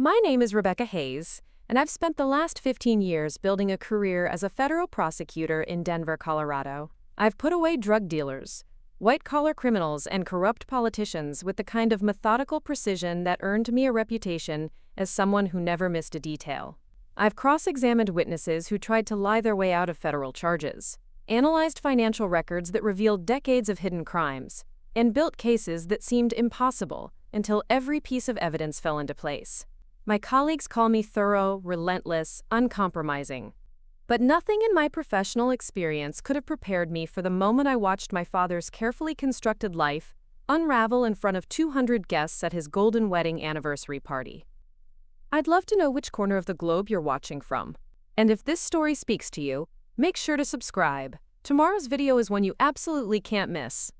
My name is Rebecca Hayes, and I've spent the last 15 years building a career as a federal prosecutor in Denver, Colorado. I've put away drug dealers, white-collar criminals, and corrupt politicians with the kind of methodical precision that earned me a reputation as someone who never missed a detail. I've cross-examined witnesses who tried to lie their way out of federal charges, analyzed financial records that revealed decades of hidden crimes, and built cases that seemed impossible until every piece of evidence fell into place. My colleagues call me thorough, relentless, uncompromising. But nothing in my professional experience could have prepared me for the moment I watched my father's carefully constructed life unravel in front of 200 guests at his golden wedding anniversary party. I'd love to know which corner of the globe you're watching from. And if this story speaks to you, make sure to subscribe. Tomorrow's video is one you absolutely can't miss.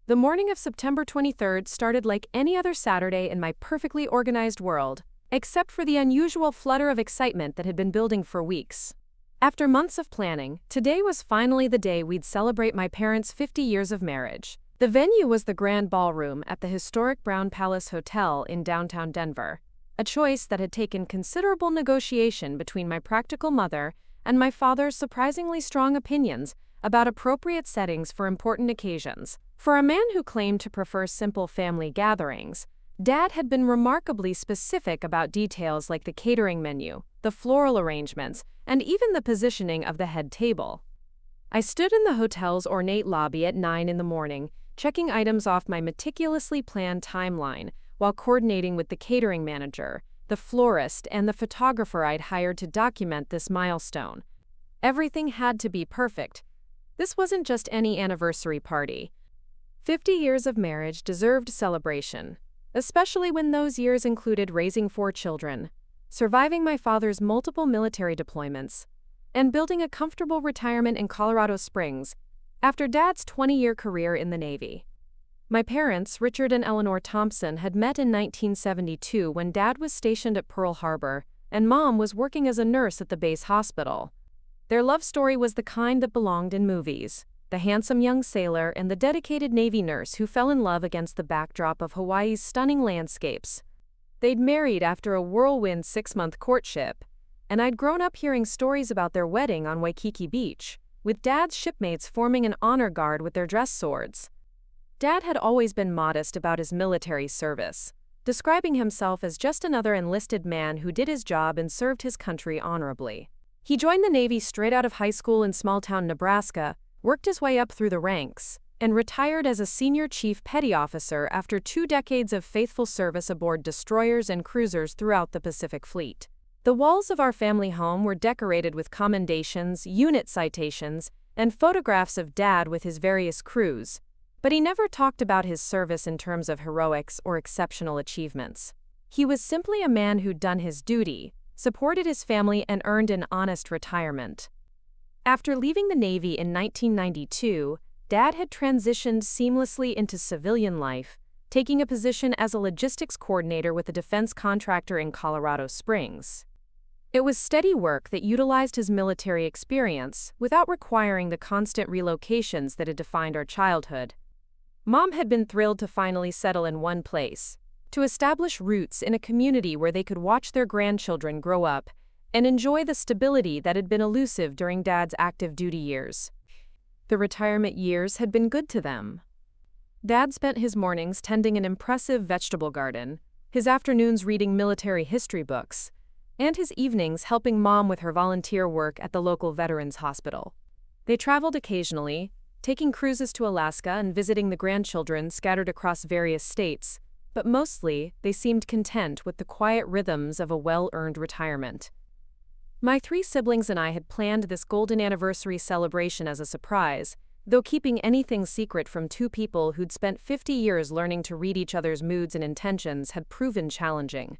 The morning of September 23rd started like any other Saturday in my perfectly organized world, except for the unusual flutter of excitement that had been building for weeks. After months of planning, today was finally the day we'd celebrate my parents' 50 years of marriage. The venue was the Grand Ballroom at the historic Brown Palace Hotel in downtown Denver, a choice that had taken considerable negotiation between my practical mother and my father's surprisingly strong opinions about appropriate settings for important occasions. For a man who claimed to prefer simple family gatherings, Dad had been remarkably specific about details like the catering menu, the floral arrangements, and even the positioning of the head table. I stood in the hotel's ornate lobby at 9 in the morning, checking items off my meticulously planned timeline while coordinating with the catering manager, the florist, and the photographer I'd hired to document this milestone. Everything had to be perfect. This wasn't just any anniversary party. 50 years of marriage deserved celebration, especially when those years included raising 4 children, surviving my father's multiple military deployments, and building a comfortable retirement in Colorado Springs after Dad's 20-year career in the Navy. My parents, Richard and Eleanor Thompson, had met in 1972 when Dad was stationed at Pearl Harbor and Mom was working as a nurse at the base hospital. Their love story was the kind that belonged in movies. The handsome young sailor and the dedicated Navy nurse who fell in love against the backdrop of Hawaii's stunning landscapes. They'd married after a whirlwind 6-month courtship, and I'd grown up hearing stories about their wedding on Waikiki Beach, with Dad's shipmates forming an honor guard with their dress swords. Dad had always been modest about his military service, describing himself as just another enlisted man who did his job and served his country honorably. He joined the Navy straight out of high school in small-town Nebraska, worked his way up through the ranks, and retired as a senior chief petty officer after 2 decades of faithful service aboard destroyers and cruisers throughout the Pacific Fleet. The walls of our family home were decorated with commendations, unit citations, and photographs of Dad with his various crews, but he never talked about his service in terms of heroics or exceptional achievements. He was simply a man who'd done his duty, supported his family, and earned an honest retirement. After leaving the Navy in 1992, Dad had transitioned seamlessly into civilian life, taking a position as a logistics coordinator with a defense contractor in Colorado Springs. It was steady work that utilized his military experience without requiring the constant relocations that had defined our childhood. Mom had been thrilled to finally settle in one place, to establish roots in a community where they could watch their grandchildren grow up and enjoy the stability that had been elusive during Dad's active duty years. The retirement years had been good to them. Dad spent his mornings tending an impressive vegetable garden, his afternoons reading military history books, and his evenings helping Mom with her volunteer work at the local veterans hospital. They traveled occasionally, taking cruises to Alaska and visiting the grandchildren scattered across various states, but mostly they seemed content with the quiet rhythms of a well-earned retirement. My 3 siblings and I had planned this golden anniversary celebration as a surprise, though keeping anything secret from 2 people who'd spent 50 years learning to read each other's moods and intentions had proven challenging.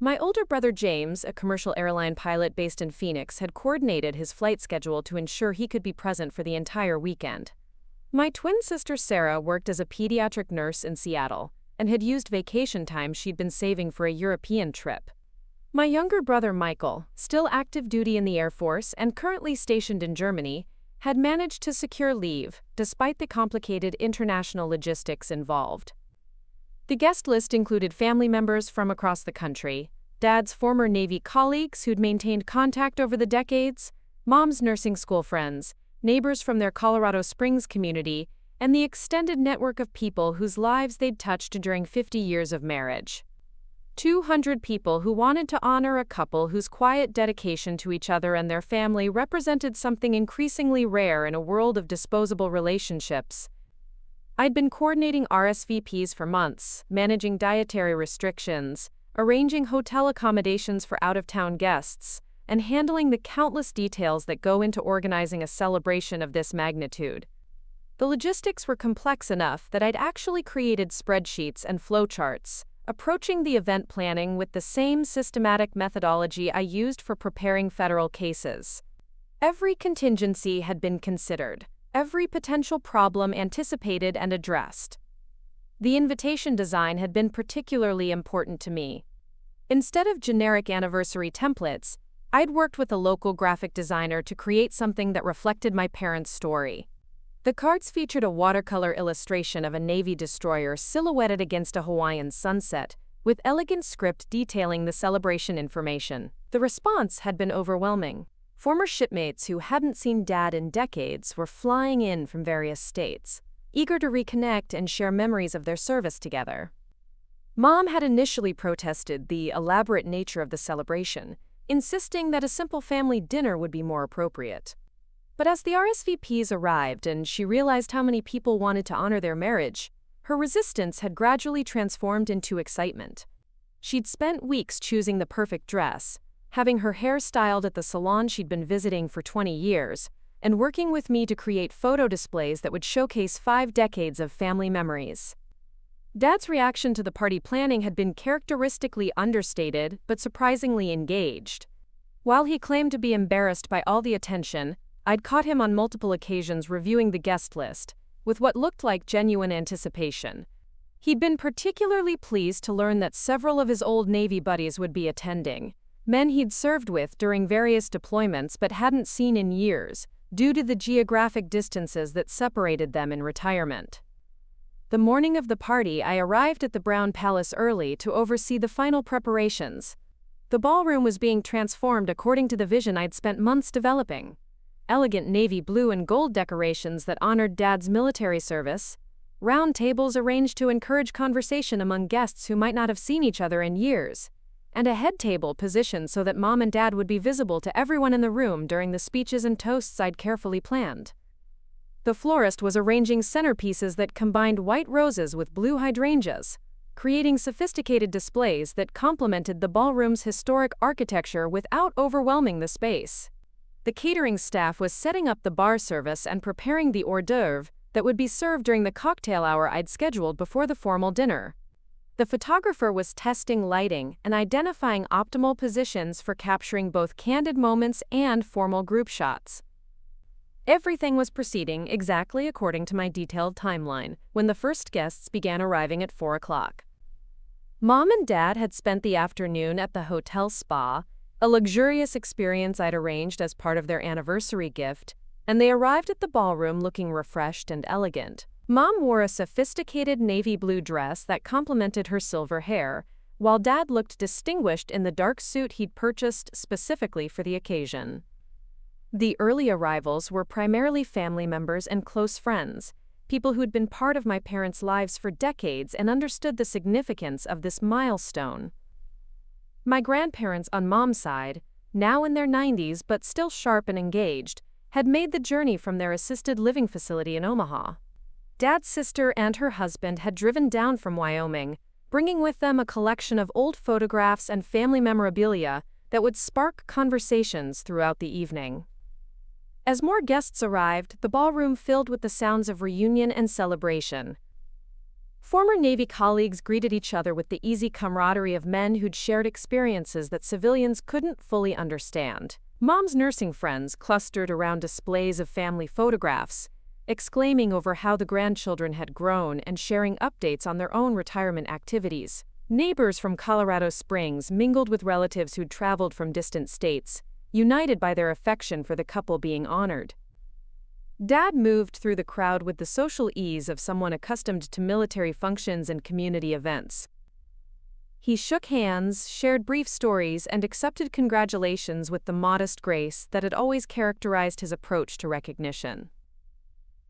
My older brother James, a commercial airline pilot based in Phoenix, had coordinated his flight schedule to ensure he could be present for the entire weekend. My twin sister Sarah worked as a pediatric nurse in Seattle and had used vacation time she'd been saving for a European trip. My younger brother Michael, still active duty in the Air Force and currently stationed in Germany, had managed to secure leave, despite the complicated international logistics involved. The guest list included family members from across the country, Dad's former Navy colleagues who'd maintained contact over the decades, Mom's nursing school friends, neighbors from their Colorado Springs community, and the extended network of people whose lives they'd touched during 50 years of marriage. 200 people who wanted to honor a couple whose quiet dedication to each other and their family represented something increasingly rare in a world of disposable relationships. I'd been coordinating RSVPs for months, managing dietary restrictions, arranging hotel accommodations for out-of-town guests, and handling the countless details that go into organizing a celebration of this magnitude. The logistics were complex enough that I'd actually created spreadsheets and flowcharts, approaching the event planning with the same systematic methodology I used for preparing federal cases. Every contingency had been considered, every potential problem anticipated and addressed. The invitation design had been particularly important to me. Instead of generic anniversary templates, I'd worked with a local graphic designer to create something that reflected my parents' story. The cards featured a watercolor illustration of a Navy destroyer silhouetted against a Hawaiian sunset, with elegant script detailing the celebration information. The response had been overwhelming. Former shipmates who hadn't seen Dad in decades were flying in from various states, eager to reconnect and share memories of their service together. Mom had initially protested the elaborate nature of the celebration, insisting that a simple family dinner would be more appropriate. But as the RSVPs arrived and she realized how many people wanted to honor their marriage, her resistance had gradually transformed into excitement. She'd spent weeks choosing the perfect dress, having her hair styled at the salon she'd been visiting for 20 years, and working with me to create photo displays that would showcase 5 decades of family memories. Dad's reaction to the party planning had been characteristically understated but surprisingly engaged. While he claimed to be embarrassed by all the attention, I'd caught him on multiple occasions reviewing the guest list, with what looked like genuine anticipation. He'd been particularly pleased to learn that several of his old Navy buddies would be attending, men he'd served with during various deployments but hadn't seen in years, due to the geographic distances that separated them in retirement. The morning of the party, I arrived at the Brown Palace early to oversee the final preparations. The ballroom was being transformed according to the vision I'd spent months developing. Elegant navy blue and gold decorations that honored Dad's military service, round tables arranged to encourage conversation among guests who might not have seen each other in years, and a head table positioned so that Mom and Dad would be visible to everyone in the room during the speeches and toasts I'd carefully planned. The florist was arranging centerpieces that combined white roses with blue hydrangeas, creating sophisticated displays that complemented the ballroom's historic architecture without overwhelming the space. The catering staff was setting up the bar service and preparing the hors d'oeuvre that would be served during the cocktail hour I'd scheduled before the formal dinner. The photographer was testing lighting and identifying optimal positions for capturing both candid moments and formal group shots. Everything was proceeding exactly according to my detailed timeline when the first guests began arriving at 4 o'clock. Mom and Dad had spent the afternoon at the hotel spa, a luxurious experience I'd arranged as part of their anniversary gift, and they arrived at the ballroom looking refreshed and elegant. Mom wore a sophisticated navy blue dress that complemented her silver hair, while Dad looked distinguished in the dark suit he'd purchased specifically for the occasion. The early arrivals were primarily family members and close friends, people who'd been part of my parents' lives for decades and understood the significance of this milestone. My grandparents on Mom's side, now in their 90s but still sharp and engaged, had made the journey from their assisted living facility in Omaha. Dad's sister and her husband had driven down from Wyoming, bringing with them a collection of old photographs and family memorabilia that would spark conversations throughout the evening. As more guests arrived, the ballroom filled with the sounds of reunion and celebration. Former Navy colleagues greeted each other with the easy camaraderie of men who'd shared experiences that civilians couldn't fully understand. Mom's nursing friends clustered around displays of family photographs, exclaiming over how the grandchildren had grown and sharing updates on their own retirement activities. Neighbors from Colorado Springs mingled with relatives who'd traveled from distant states, united by their affection for the couple being honored. Dad moved through the crowd with the social ease of someone accustomed to military functions and community events. He shook hands, shared brief stories, and accepted congratulations with the modest grace that had always characterized his approach to recognition.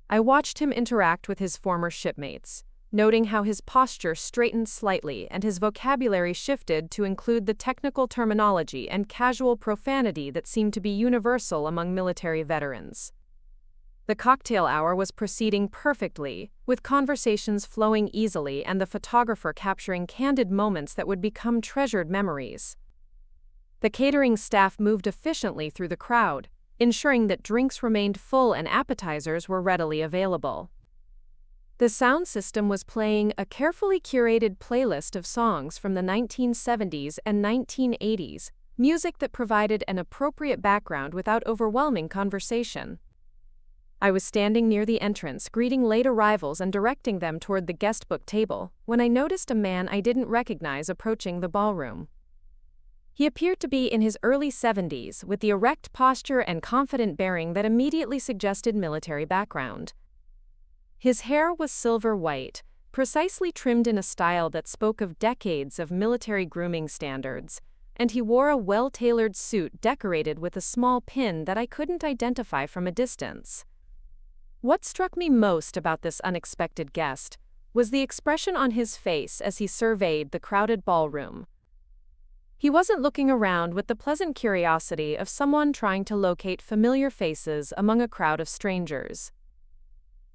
I watched him interact with his former shipmates, noting how his posture straightened slightly and his vocabulary shifted to include the technical terminology and casual profanity that seemed to be universal among military veterans. The cocktail hour was proceeding perfectly, with conversations flowing easily and the photographer capturing candid moments that would become treasured memories. The catering staff moved efficiently through the crowd, ensuring that drinks remained full and appetizers were readily available. The sound system was playing a carefully curated playlist of songs from the 1970s and 1980s, music that provided an appropriate background without overwhelming conversation. I was standing near the entrance, greeting late arrivals and directing them toward the guest book table, when I noticed a man I didn't recognize approaching the ballroom. He appeared to be in his early 70s, with the erect posture and confident bearing that immediately suggested military background. His hair was silver white, precisely trimmed in a style that spoke of decades of military grooming standards, and he wore a well-tailored suit decorated with a small pin that I couldn't identify from a distance. What struck me most about this unexpected guest was the expression on his face as he surveyed the crowded ballroom. He wasn't looking around with the pleasant curiosity of someone trying to locate familiar faces among a crowd of strangers.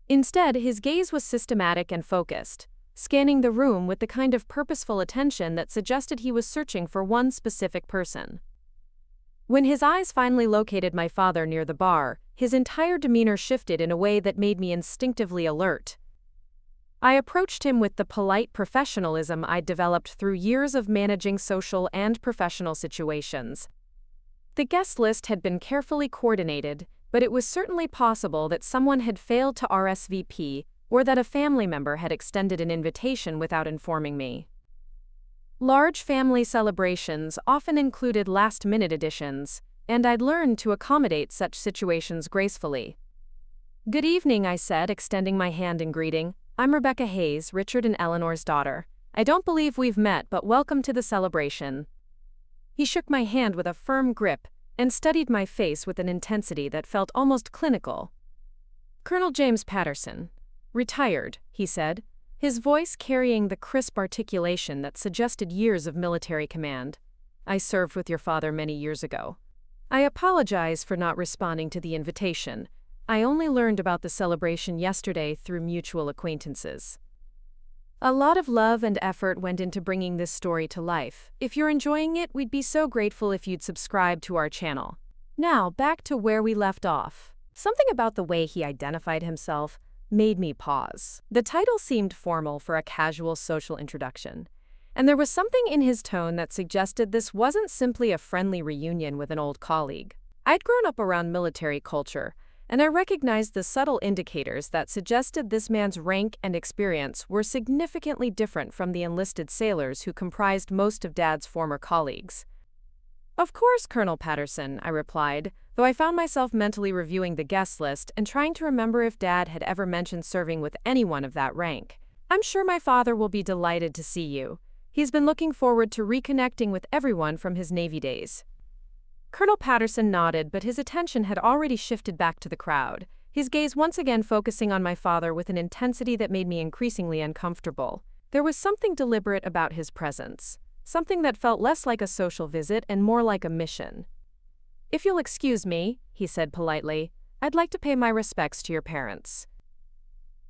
Instead, his gaze was systematic and focused, scanning the room with the kind of purposeful attention that suggested he was searching for one specific person. When his eyes finally located my father near the bar, his entire demeanor shifted in a way that made me instinctively alert. I approached him with the polite professionalism I'd developed through years of managing social and professional situations. The guest list had been carefully coordinated, but it was certainly possible that someone had failed to RSVP or that a family member had extended an invitation without informing me. Large family celebrations often included last-minute additions, and I'd learned to accommodate such situations gracefully. "Good evening," I said, extending my hand in greeting. "I'm Rebecca Hayes, Richard and Eleanor's daughter. I don't believe we've met, but welcome to the celebration." He shook my hand with a firm grip and studied my face with an intensity that felt almost clinical. "Colonel James Patterson, retired," he said, his voice carrying the crisp articulation that suggested years of military command. "I served with your father many years ago. I apologize for not responding to the invitation. I only learned about the celebration yesterday through mutual acquaintances." A lot of love and effort went into bringing this story to life. If you're enjoying it, we'd be so grateful if you'd subscribe to our channel. Now, back to where we left off. Something about the way he identified himself made me pause. The title seemed formal for a casual social introduction, and there was something in his tone that suggested this wasn't simply a friendly reunion with an old colleague. I'd grown up around military culture, and I recognized the subtle indicators that suggested this man's rank and experience were significantly different from the enlisted sailors who comprised most of Dad's former colleagues. "Of course, Colonel Patterson," I replied, though I found myself mentally reviewing the guest list and trying to remember if Dad had ever mentioned serving with anyone of that rank. "I'm sure my father will be delighted to see you. He's been looking forward to reconnecting with everyone from his Navy days." Colonel Patterson nodded, but his attention had already shifted back to the crowd, his gaze once again focusing on my father with an intensity that made me increasingly uncomfortable. There was something deliberate about his presence, something that felt less like a social visit and more like a mission. "If you'll excuse me," he said politely, "I'd like to pay my respects to your parents."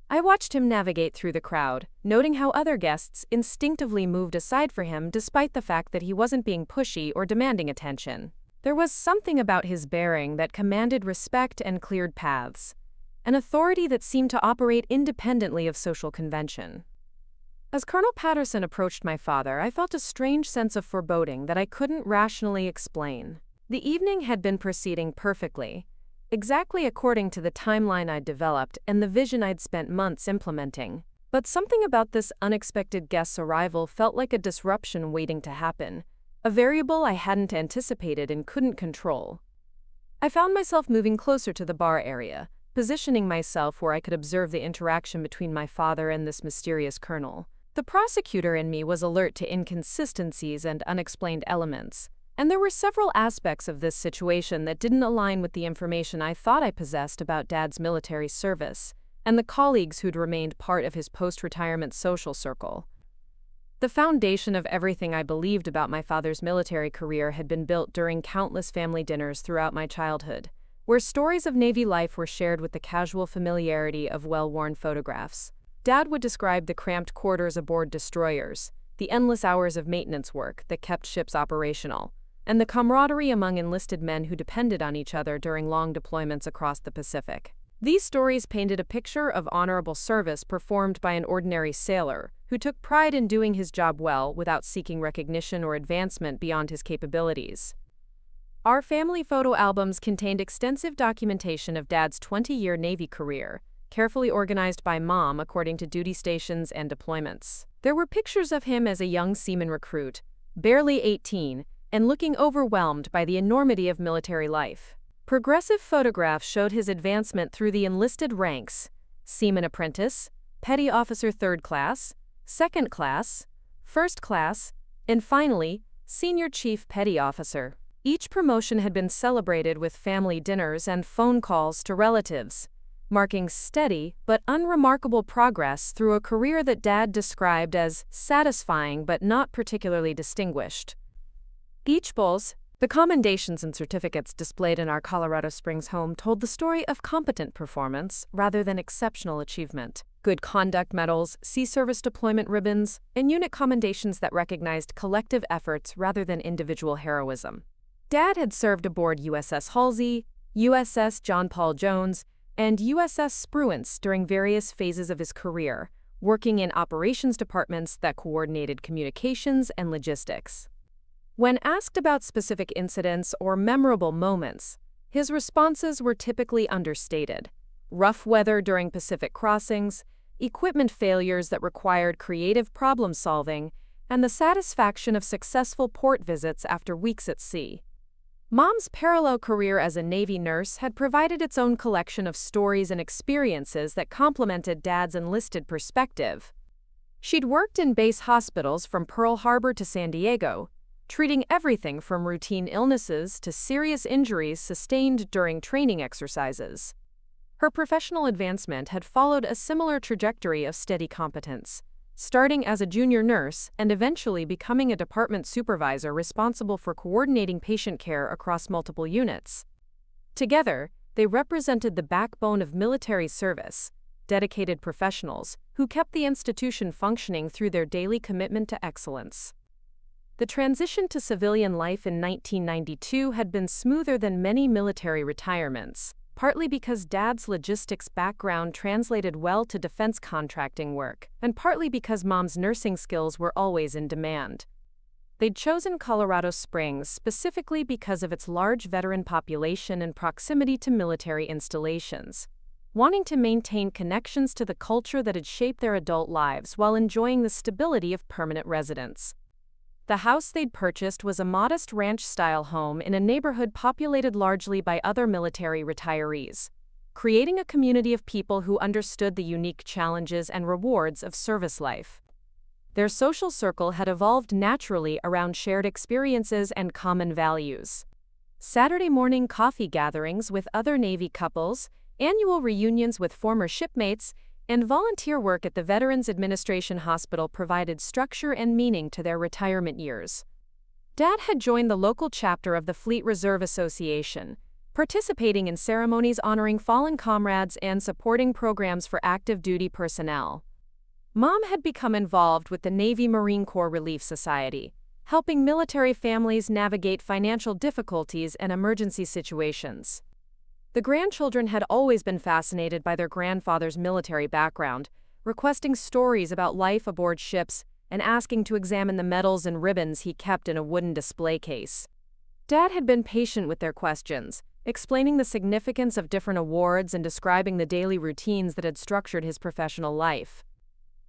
I watched him navigate through the crowd, noting how other guests instinctively moved aside for him despite the fact that he wasn't being pushy or demanding attention. There was something about his bearing that commanded respect and cleared paths, an authority that seemed to operate independently of social convention. As Colonel Patterson approached my father, I felt a strange sense of foreboding that I couldn't rationally explain. The evening had been proceeding perfectly, exactly according to the timeline I'd developed and the vision I'd spent months implementing. But something about this unexpected guest's arrival felt like a disruption waiting to happen, a variable I hadn't anticipated and couldn't control. I found myself moving closer to the bar area, positioning myself where I could observe the interaction between my father and this mysterious colonel. The prosecutor in me was alert to inconsistencies and unexplained elements, and there were several aspects of this situation that didn't align with the information I thought I possessed about Dad's military service and the colleagues who'd remained part of his post-retirement social circle. The foundation of everything I believed about my father's military career had been built during countless family dinners throughout my childhood, where stories of Navy life were shared with the casual familiarity of well-worn photographs. Dad would describe the cramped quarters aboard destroyers, the endless hours of maintenance work that kept ships operational, and the camaraderie among enlisted men who depended on each other during long deployments across the Pacific. These stories painted a picture of honorable service performed by an ordinary sailor who took pride in doing his job well without seeking recognition or advancement beyond his capabilities. Our family photo albums contained extensive documentation of Dad's 20-year Navy career, carefully organized by Mom according to duty stations and deployments. There were pictures of him as a young seaman recruit, barely 18, and looking overwhelmed by the enormity of military life. Progressive photographs showed his advancement through the enlisted ranks: Seaman Apprentice, Petty Officer 3rd Class, 2nd Class, 1st Class, and finally, Senior Chief Petty Officer. Each promotion had been celebrated with family dinners and phone calls to relatives, marking steady but unremarkable progress through a career that Dad described as satisfying but not particularly distinguished. The commendations and certificates displayed in our Colorado Springs home told the story of competent performance rather than exceptional achievement. Good conduct medals, sea service deployment ribbons, and unit commendations that recognized collective efforts rather than individual heroism. Dad had served aboard USS Halsey, USS John Paul Jones, and USS Spruance during various phases of his career, working in operations departments that coordinated communications and logistics. When asked about specific incidents or memorable moments, his responses were typically understated. Rough weather during Pacific crossings, equipment failures that required creative problem-solving, and the satisfaction of successful port visits after weeks at sea. Mom's parallel career as a Navy nurse had provided its own collection of stories and experiences that complemented Dad's enlisted perspective. She'd worked in base hospitals from Pearl Harbor to San Diego, treating everything from routine illnesses to serious injuries sustained during training exercises. Her professional advancement had followed a similar trajectory of steady competence, starting as a junior nurse and eventually becoming a department supervisor responsible for coordinating patient care across multiple units. Together, they represented the backbone of military service, dedicated professionals who kept the institution functioning through their daily commitment to excellence. The transition to civilian life in 1992 had been smoother than many military retirements, partly because Dad's logistics background translated well to defense contracting work, and partly because Mom's nursing skills were always in demand. They'd chosen Colorado Springs specifically because of its large veteran population and proximity to military installations, wanting to maintain connections to the culture that had shaped their adult lives while enjoying the stability of permanent residence. The house they'd purchased was a modest ranch-style home in a neighborhood populated largely by other military retirees, creating a community of people who understood the unique challenges and rewards of service life. Their social circle had evolved naturally around shared experiences and common values. Saturday morning coffee gatherings with other Navy couples, annual reunions with former shipmates, and volunteer work at the Veterans Administration Hospital provided structure and meaning to their retirement years. Dad had joined the local chapter of the Fleet Reserve Association, participating in ceremonies honoring fallen comrades and supporting programs for active duty personnel. Mom had become involved with the Navy Marine Corps Relief Society, helping military families navigate financial difficulties and emergency situations. The grandchildren had always been fascinated by their grandfather's military background, requesting stories about life aboard ships and asking to examine the medals and ribbons he kept in a wooden display case. Dad had been patient with their questions, explaining the significance of different awards and describing the daily routines that had structured his professional life.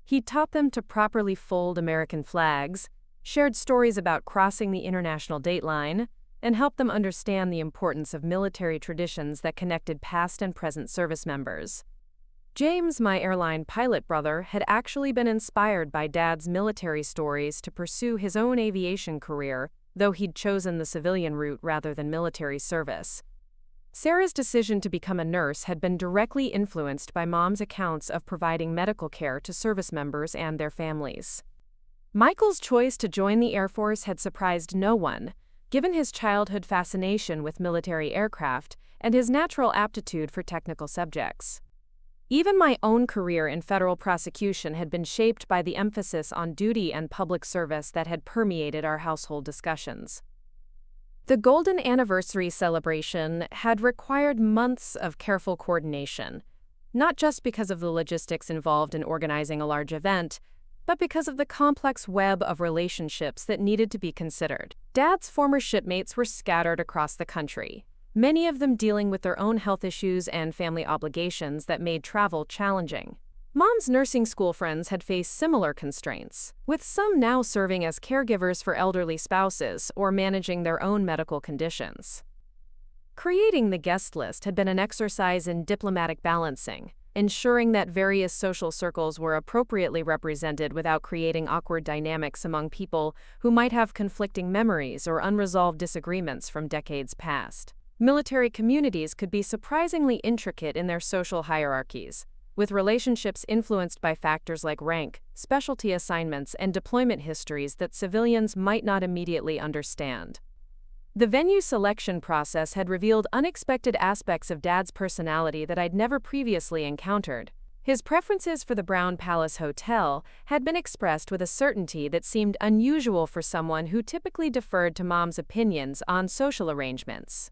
He taught them to properly fold American flags, shared stories about crossing the international date line, and helped them understand the importance of military traditions that connected past and present service members. James, my airline pilot brother, had actually been inspired by Dad's military stories to pursue his own aviation career, though he'd chosen the civilian route rather than military service. Sarah's decision to become a nurse had been directly influenced by Mom's accounts of providing medical care to service members and their families. Michael's choice to join the Air Force had surprised no one, given his childhood fascination with military aircraft and his natural aptitude for technical subjects. Even my own career in federal prosecution had been shaped by the emphasis on duty and public service that had permeated our household discussions. The Golden Anniversary celebration had required months of careful coordination, not just because of the logistics involved in organizing a large event, but because of the complex web of relationships that needed to be considered. Dad's former shipmates were scattered across the country, many of them dealing with their own health issues and family obligations that made travel challenging. Mom's nursing school friends had faced similar constraints, with some now serving as caregivers for elderly spouses or managing their own medical conditions. Creating the guest list had been an exercise in diplomatic balancing, ensuring that various social circles were appropriately represented without creating awkward dynamics among people who might have conflicting memories or unresolved disagreements from decades past. Military communities could be surprisingly intricate in their social hierarchies, with relationships influenced by factors like rank, specialty assignments, and deployment histories that civilians might not immediately understand. The venue selection process had revealed unexpected aspects of Dad's personality that I'd never previously encountered. His preferences for the Brown Palace Hotel had been expressed with a certainty that seemed unusual for someone who typically deferred to Mom's opinions on social arrangements.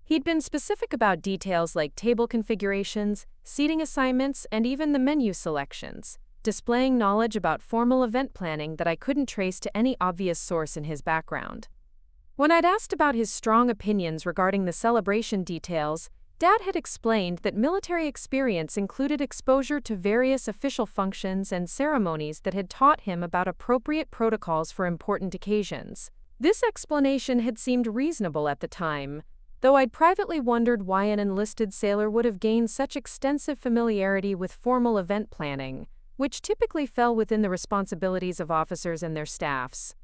He'd been specific about details like table configurations, seating assignments, and even the menu selections, displaying knowledge about formal event planning that I couldn't trace to any obvious source in his background. When I'd asked about his strong opinions regarding the celebration details, Dad had explained that military experience included exposure to various official functions and ceremonies that had taught him about appropriate protocols for important occasions. This explanation had seemed reasonable at the time, though I'd privately wondered why an enlisted sailor would have gained such extensive familiarity with formal event planning, which typically fell within the responsibilities of officers and their staffs.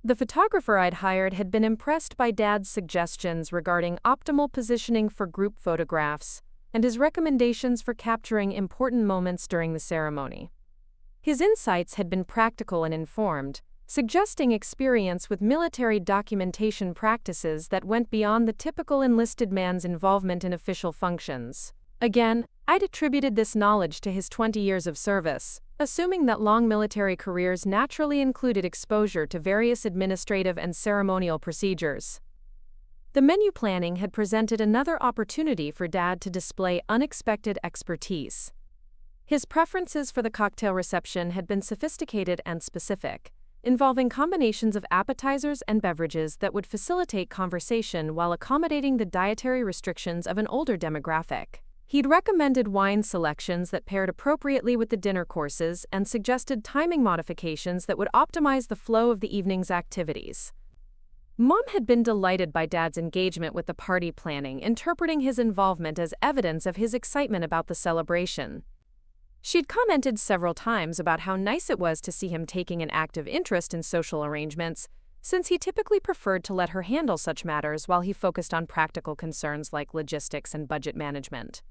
The photographer I'd hired had been impressed by Dad's suggestions regarding optimal positioning for group photographs and his recommendations for capturing important moments during the ceremony. His insights had been practical and informed, suggesting experience with military documentation practices that went beyond the typical enlisted man's involvement in official functions. Again, I'd attributed this knowledge to his 20 years of service, assuming that long military careers naturally included exposure to various administrative and ceremonial procedures. The menu planning had presented another opportunity for Dad to display unexpected expertise. His preferences for the cocktail reception had been sophisticated and specific, involving combinations of appetizers and beverages that would facilitate conversation while accommodating the dietary restrictions of an older demographic. He'd recommended wine selections that paired appropriately with the dinner courses and suggested timing modifications that would optimize the flow of the evening's activities. Mom had been delighted by Dad's engagement with the party planning, interpreting his involvement as evidence of his excitement about the celebration. She'd commented several times about how nice it was to see him taking an active interest in social arrangements, since he typically preferred to let her handle such matters while he focused on practical concerns like logistics and budget management.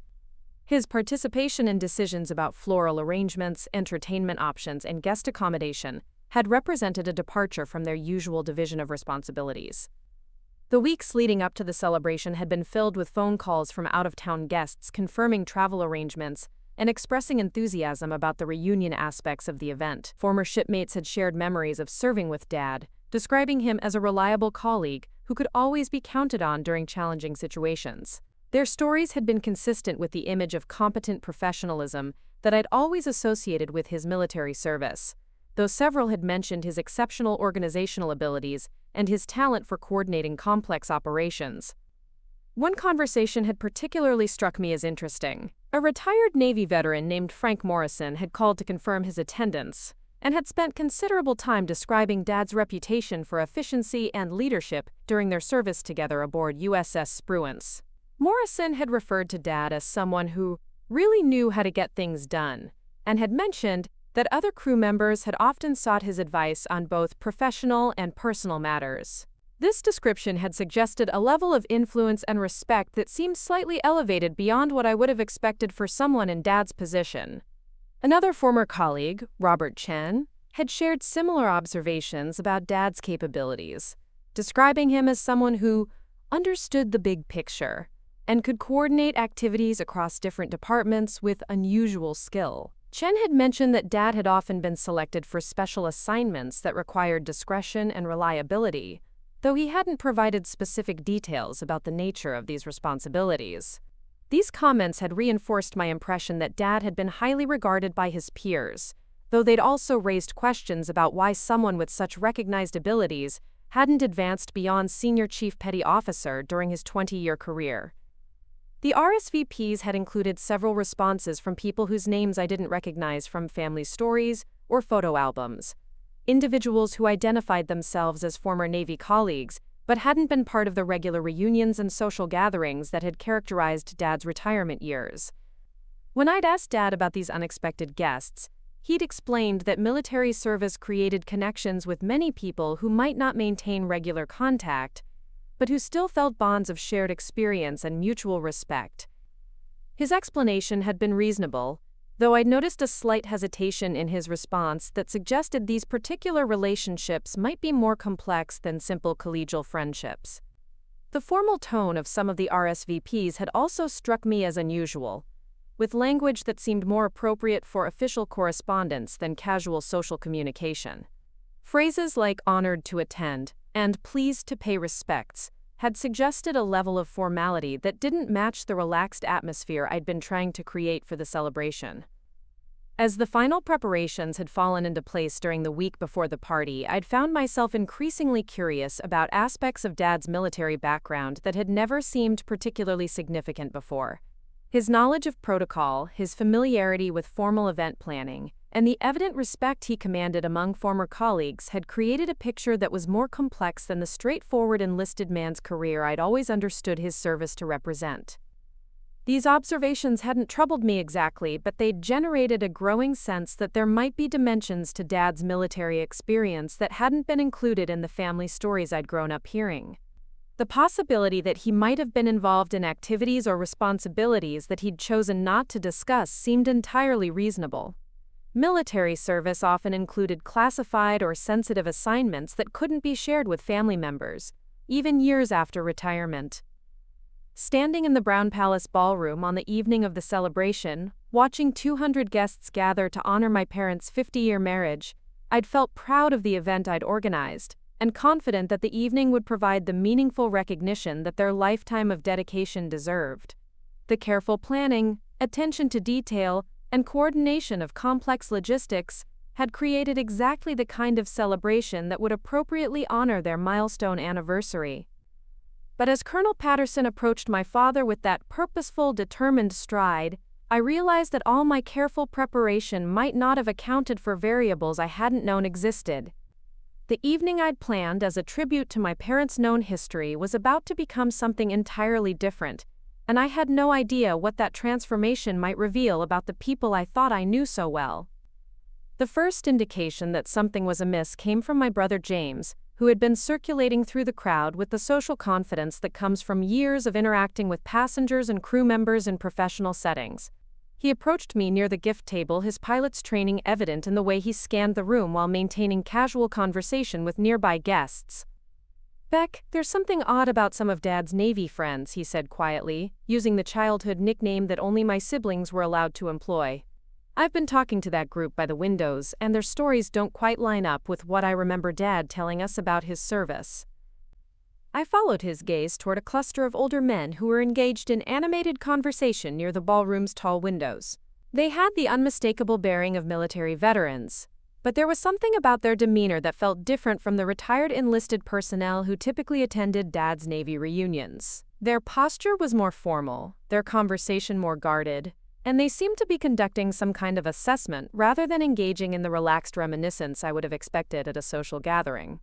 His participation in decisions about floral arrangements, entertainment options, and guest accommodation had represented a departure from their usual division of responsibilities. The weeks leading up to the celebration had been filled with phone calls from out-of-town guests confirming travel arrangements and expressing enthusiasm about the reunion aspects of the event. Former shipmates had shared memories of serving with Dad, describing him as a reliable colleague who could always be counted on during challenging situations. Their stories had been consistent with the image of competent professionalism that I'd always associated with his military service, though several had mentioned his exceptional organizational abilities and his talent for coordinating complex operations. One conversation had particularly struck me as interesting. A retired Navy veteran named Frank Morrison had called to confirm his attendance and had spent considerable time describing Dad's reputation for efficiency and leadership during their service together aboard USS Spruance. Morrison had referred to Dad as someone who really knew how to get things done, and had mentioned that other crew members had often sought his advice on both professional and personal matters. This description had suggested a level of influence and respect that seemed slightly elevated beyond what I would have expected for someone in Dad's position. Another former colleague, Robert Chen, had shared similar observations about Dad's capabilities, describing him as someone who understood the big picture and could coordinate activities across different departments with unusual skill. Chen had mentioned that Dad had often been selected for special assignments that required discretion and reliability, though he hadn't provided specific details about the nature of these responsibilities. These comments had reinforced my impression that Dad had been highly regarded by his peers, though they'd also raised questions about why someone with such recognized abilities hadn't advanced beyond Senior Chief Petty Officer during his 20-year career. The RSVPs had included several responses from people whose names I didn't recognize from family stories or photo albums. Individuals who identified themselves as former Navy colleagues, but hadn't been part of the regular reunions and social gatherings that had characterized Dad's retirement years. When I'd asked Dad about these unexpected guests, he'd explained that military service created connections with many people who might not maintain regular contact, but who still felt bonds of shared experience and mutual respect. His explanation had been reasonable, though I'd noticed a slight hesitation in his response that suggested these particular relationships might be more complex than simple collegial friendships. The formal tone of some of the RSVPs had also struck me as unusual, with language that seemed more appropriate for official correspondence than casual social communication. Phrases like "honored to attend" and "pleased to pay respects" had suggested a level of formality that didn't match the relaxed atmosphere I'd been trying to create for the celebration. As the final preparations had fallen into place during the week before the party, I'd found myself increasingly curious about aspects of Dad's military background that had never seemed particularly significant before. His knowledge of protocol, his familiarity with formal event planning, and the evident respect he commanded among former colleagues had created a picture that was more complex than the straightforward enlisted man's career I'd always understood his service to represent. These observations hadn't troubled me exactly, but they'd generated a growing sense that there might be dimensions to Dad's military experience that hadn't been included in the family stories I'd grown up hearing. The possibility that he might have been involved in activities or responsibilities that he'd chosen not to discuss seemed entirely reasonable. Military service often included classified or sensitive assignments that couldn't be shared with family members, even years after retirement. Standing in the Brown Palace ballroom on the evening of the celebration, watching 200 guests gather to honor my parents' 50-year marriage, I'd felt proud of the event I'd organized, and confident that the evening would provide the meaningful recognition that their lifetime of dedication deserved. The careful planning, attention to detail, and coordination of complex logistics had created exactly the kind of celebration that would appropriately honor their milestone anniversary. But as Colonel Patterson approached my father with that purposeful, determined stride, I realized that all my careful preparation might not have accounted for variables I hadn't known existed. The evening I'd planned as a tribute to my parents' known history was about to become something entirely different, and I had no idea what that transformation might reveal about the people I thought I knew so well. The first indication that something was amiss came from my brother James, who had been circulating through the crowd with the social confidence that comes from years of interacting with passengers and crew members in professional settings. He approached me near the gift table, his pilot's training evident in the way he scanned the room while maintaining casual conversation with nearby guests. "Beck, there's something odd about some of Dad's Navy friends," he said quietly, using the childhood nickname that only my siblings were allowed to employ. "I've been talking to that group by the windows, and their stories don't quite line up with what I remember Dad telling us about his service." I followed his gaze toward a cluster of older men who were engaged in animated conversation near the ballroom's tall windows. They had the unmistakable bearing of military veterans, but there was something about their demeanor that felt different from the retired enlisted personnel who typically attended Dad's Navy reunions. Their posture was more formal, their conversation more guarded, and they seemed to be conducting some kind of assessment rather than engaging in the relaxed reminiscence I would have expected at a social gathering.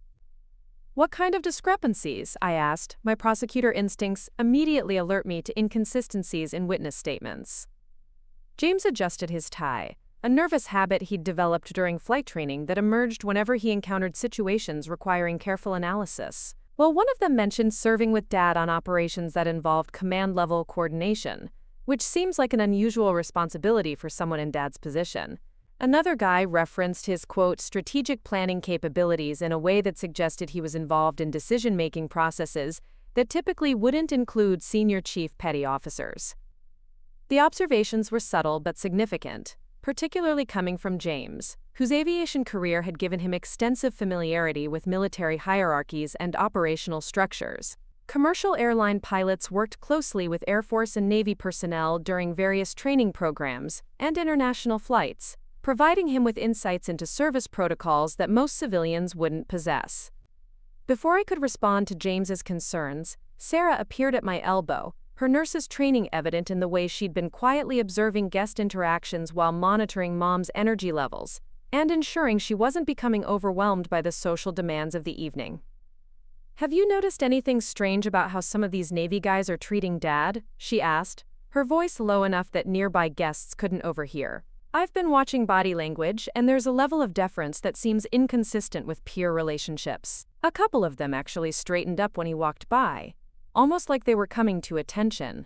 "What kind of discrepancies?" I asked. My prosecutor instincts immediately alert me to inconsistencies in witness statements. James adjusted his tie, a nervous habit he'd developed during flight training that emerged whenever he encountered situations requiring careful analysis. Well, one of them mentioned serving with Dad on operations that involved command-level coordination, which seems like an unusual responsibility for someone in Dad's position. Another guy referenced his, quote, strategic planning capabilities in a way that suggested he was involved in decision-making processes that typically wouldn't include senior chief petty officers. The observations were subtle but significant, particularly coming from James, whose aviation career had given him extensive familiarity with military hierarchies and operational structures. Commercial airline pilots worked closely with Air Force and Navy personnel during various training programs and international flights, providing him with insights into service protocols that most civilians wouldn't possess. Before I could respond to James's concerns, Sarah appeared at my elbow, her nurse's training evident in the way she'd been quietly observing guest interactions while monitoring Mom's energy levels and ensuring she wasn't becoming overwhelmed by the social demands of the evening. "Have you noticed anything strange about how some of these Navy guys are treating Dad?" she asked, her voice low enough that nearby guests couldn't overhear. "I've been watching body language, and there's a level of deference that seems inconsistent with peer relationships. A couple of them actually straightened up when he walked by, almost like they were coming to attention."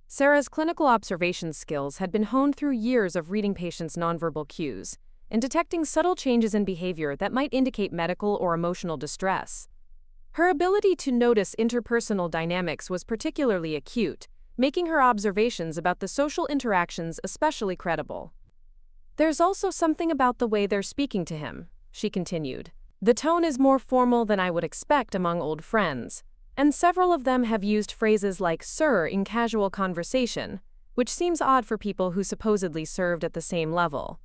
Sarah's clinical observation skills had been honed through years of reading patients' nonverbal cues and detecting subtle changes in behavior that might indicate medical or emotional distress. Her ability to notice interpersonal dynamics was particularly acute, making her observations about the social interactions especially credible. "There's also something about the way they're speaking to him," she continued. "The tone is more formal than I would expect among old friends, and several of them have used phrases like sir in casual conversation, which seems odd for people who supposedly served at the same level."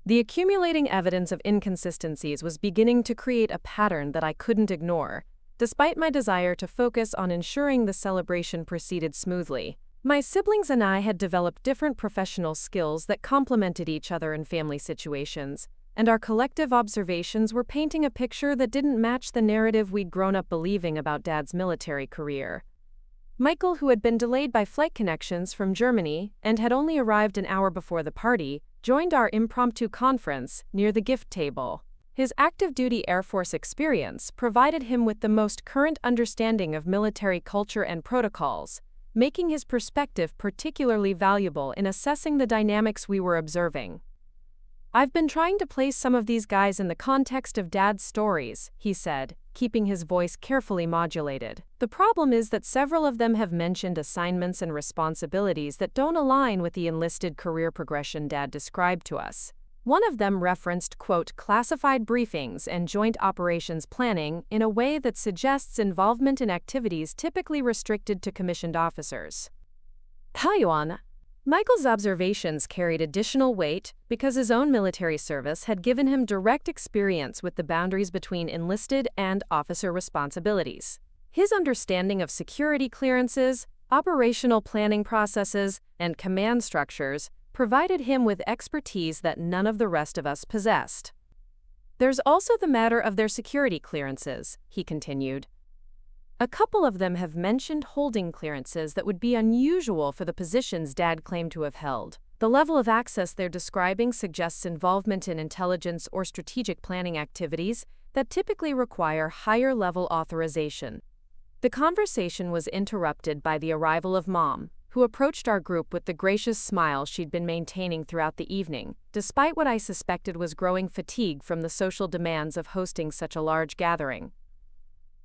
The accumulating evidence of inconsistencies was beginning to create a pattern that I couldn't ignore, despite my desire to focus on ensuring the celebration proceeded smoothly. My siblings and I had developed different professional skills that complemented each other in family situations, and our collective observations were painting a picture that didn't match the narrative we'd grown up believing about Dad's military career. Michael, who had been delayed by flight connections from Germany and had only arrived an hour before the party, joined our impromptu conference near the gift table. His active-duty Air Force experience provided him with the most current understanding of military culture and protocols, making his perspective particularly valuable in assessing the dynamics we were observing. "I've been trying to place some of these guys in the context of Dad's stories," he said, keeping his voice carefully modulated. "The problem is that several of them have mentioned assignments and responsibilities that don't align with the enlisted career progression Dad described to us. One of them referenced, quote, classified briefings and joint operations planning in a way that suggests involvement in activities typically restricted to commissioned officers." Taiwan. Michael's observations carried additional weight because his own military service had given him direct experience with the boundaries between enlisted and officer responsibilities. His understanding of security clearances, operational planning processes, and command structures provided him with expertise that none of the rest of us possessed. "There's also the matter of their security clearances," he continued. "A couple of them have mentioned holding clearances that would be unusual for the positions Dad claimed to have held. The level of access they're describing suggests involvement in intelligence or strategic planning activities that typically require higher-level authorization." The conversation was interrupted by the arrival of Mom, who approached our group with the gracious smile she'd been maintaining throughout the evening, despite what I suspected was growing fatigue from the social demands of hosting such a large gathering.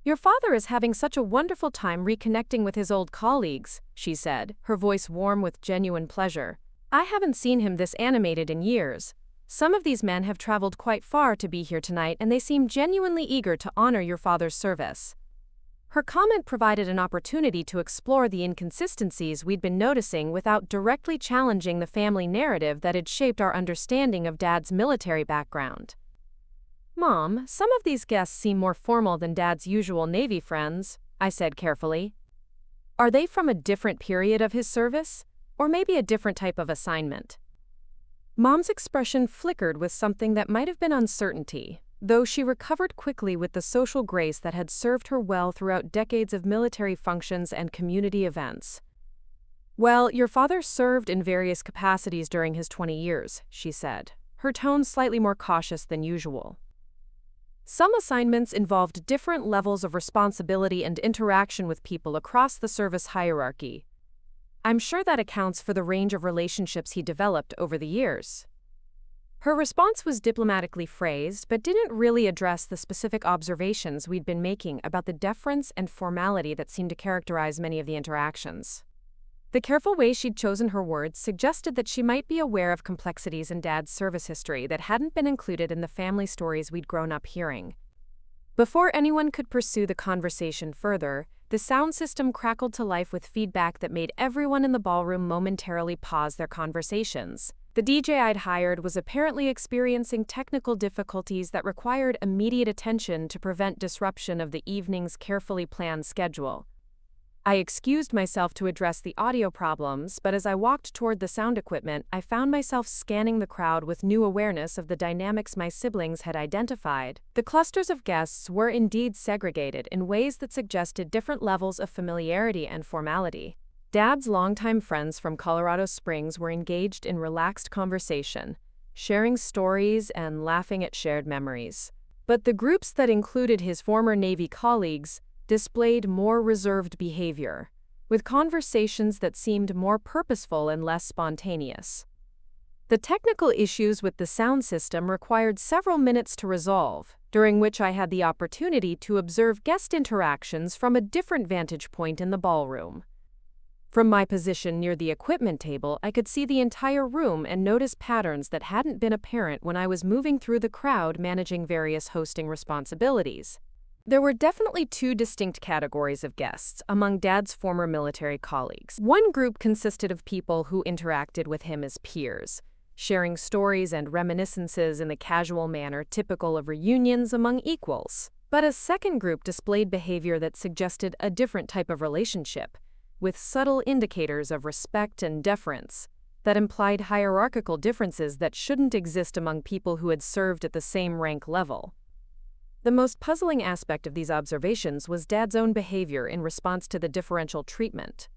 "Your father is having such a wonderful time reconnecting with his old colleagues," she said, her voice warm with genuine pleasure. "I haven't seen him this animated in years. Some of these men have traveled quite far to be here tonight, and they seem genuinely eager to honor your father's service." Her comment provided an opportunity to explore the inconsistencies we'd been noticing without directly challenging the family narrative that had shaped our understanding of Dad's military background. "Mom, some of these guests seem more formal than Dad's usual Navy friends," I said carefully. "Are they from a different period of his service? Or maybe a different type of assignment?" Mom's expression flickered with something that might have been uncertainty, though she recovered quickly with the social grace that had served her well throughout decades of military functions and community events. Well, your father served in various capacities during his 20 years, she said, her tone slightly more cautious than usual. Some assignments involved different levels of responsibility and interaction with people across the service hierarchy. I'm sure that accounts for the range of relationships he developed over the years. Her response was diplomatically phrased, but didn't really address the specific observations we'd been making about the deference and formality that seemed to characterize many of the interactions. The careful way she'd chosen her words suggested that she might be aware of complexities in Dad's service history that hadn't been included in the family stories we'd grown up hearing. Before anyone could pursue the conversation further, the sound system crackled to life with feedback that made everyone in the ballroom momentarily pause their conversations. The DJ I'd hired was apparently experiencing technical difficulties that required immediate attention to prevent disruption of the evening's carefully planned schedule. I excused myself to address the audio problems, but as I walked toward the sound equipment, I found myself scanning the crowd with new awareness of the dynamics my siblings had identified. The clusters of guests were indeed segregated in ways that suggested different levels of familiarity and formality. Dad's longtime friends from Colorado Springs were engaged in relaxed conversation, sharing stories and laughing at shared memories. But the groups that included his former Navy colleagues displayed more reserved behavior, with conversations that seemed more purposeful and less spontaneous. The technical issues with the sound system required several minutes to resolve, during which I had the opportunity to observe guest interactions from a different vantage point in the ballroom. From my position near the equipment table, I could see the entire room and notice patterns that hadn't been apparent when I was moving through the crowd managing various hosting responsibilities. There were definitely two distinct categories of guests among Dad's former military colleagues. One group consisted of people who interacted with him as peers, sharing stories and reminiscences in the casual manner typical of reunions among equals. But a second group displayed behavior that suggested a different type of relationship, with subtle indicators of respect and deference that implied hierarchical differences that shouldn't exist among people who had served at the same rank level. The most puzzling aspect of these observations was Dad's own behavior in response to the differential treatment.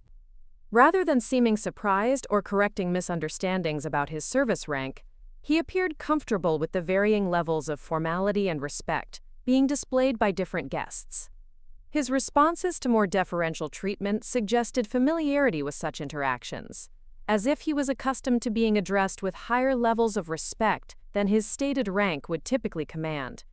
Rather than seeming surprised or correcting misunderstandings about his service rank, he appeared comfortable with the varying levels of formality and respect being displayed by different guests. His responses to more deferential treatment suggested familiarity with such interactions, as if he was accustomed to being addressed with higher levels of respect than his stated rank would typically command.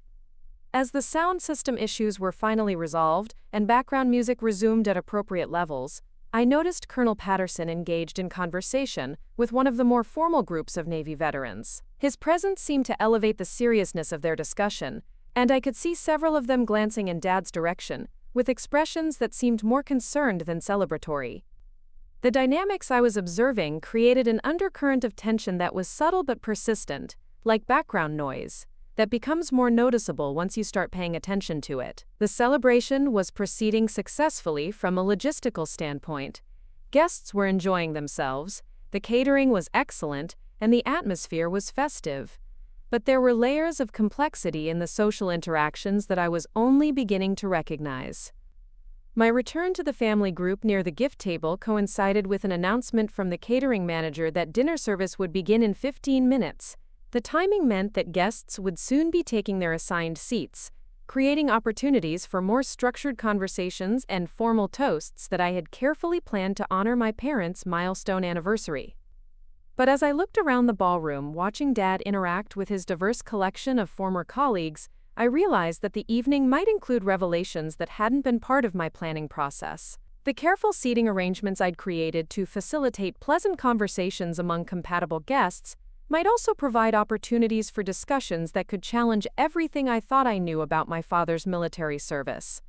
As the sound system issues were finally resolved and background music resumed at appropriate levels, I noticed Colonel Patterson engaged in conversation with one of the more formal groups of Navy veterans. His presence seemed to elevate the seriousness of their discussion, and I could see several of them glancing in Dad's direction, with expressions that seemed more concerned than celebratory. The dynamics I was observing created an undercurrent of tension that was subtle but persistent, like background noise, that becomes more noticeable once you start paying attention to it. The celebration was proceeding successfully from a logistical standpoint. Guests were enjoying themselves, the catering was excellent, and the atmosphere was festive. But there were layers of complexity in the social interactions that I was only beginning to recognize. My return to the family group near the gift table coincided with an announcement from the catering manager that dinner service would begin in 15 minutes. The timing meant that guests would soon be taking their assigned seats, creating opportunities for more structured conversations and formal toasts that I had carefully planned to honor my parents' milestone anniversary. But as I looked around the ballroom watching Dad interact with his diverse collection of former colleagues, I realized that the evening might include revelations that hadn't been part of my planning process. The careful seating arrangements I'd created to facilitate pleasant conversations among compatible guests might also provide opportunities for discussions that could challenge everything I thought I knew about my father's military service.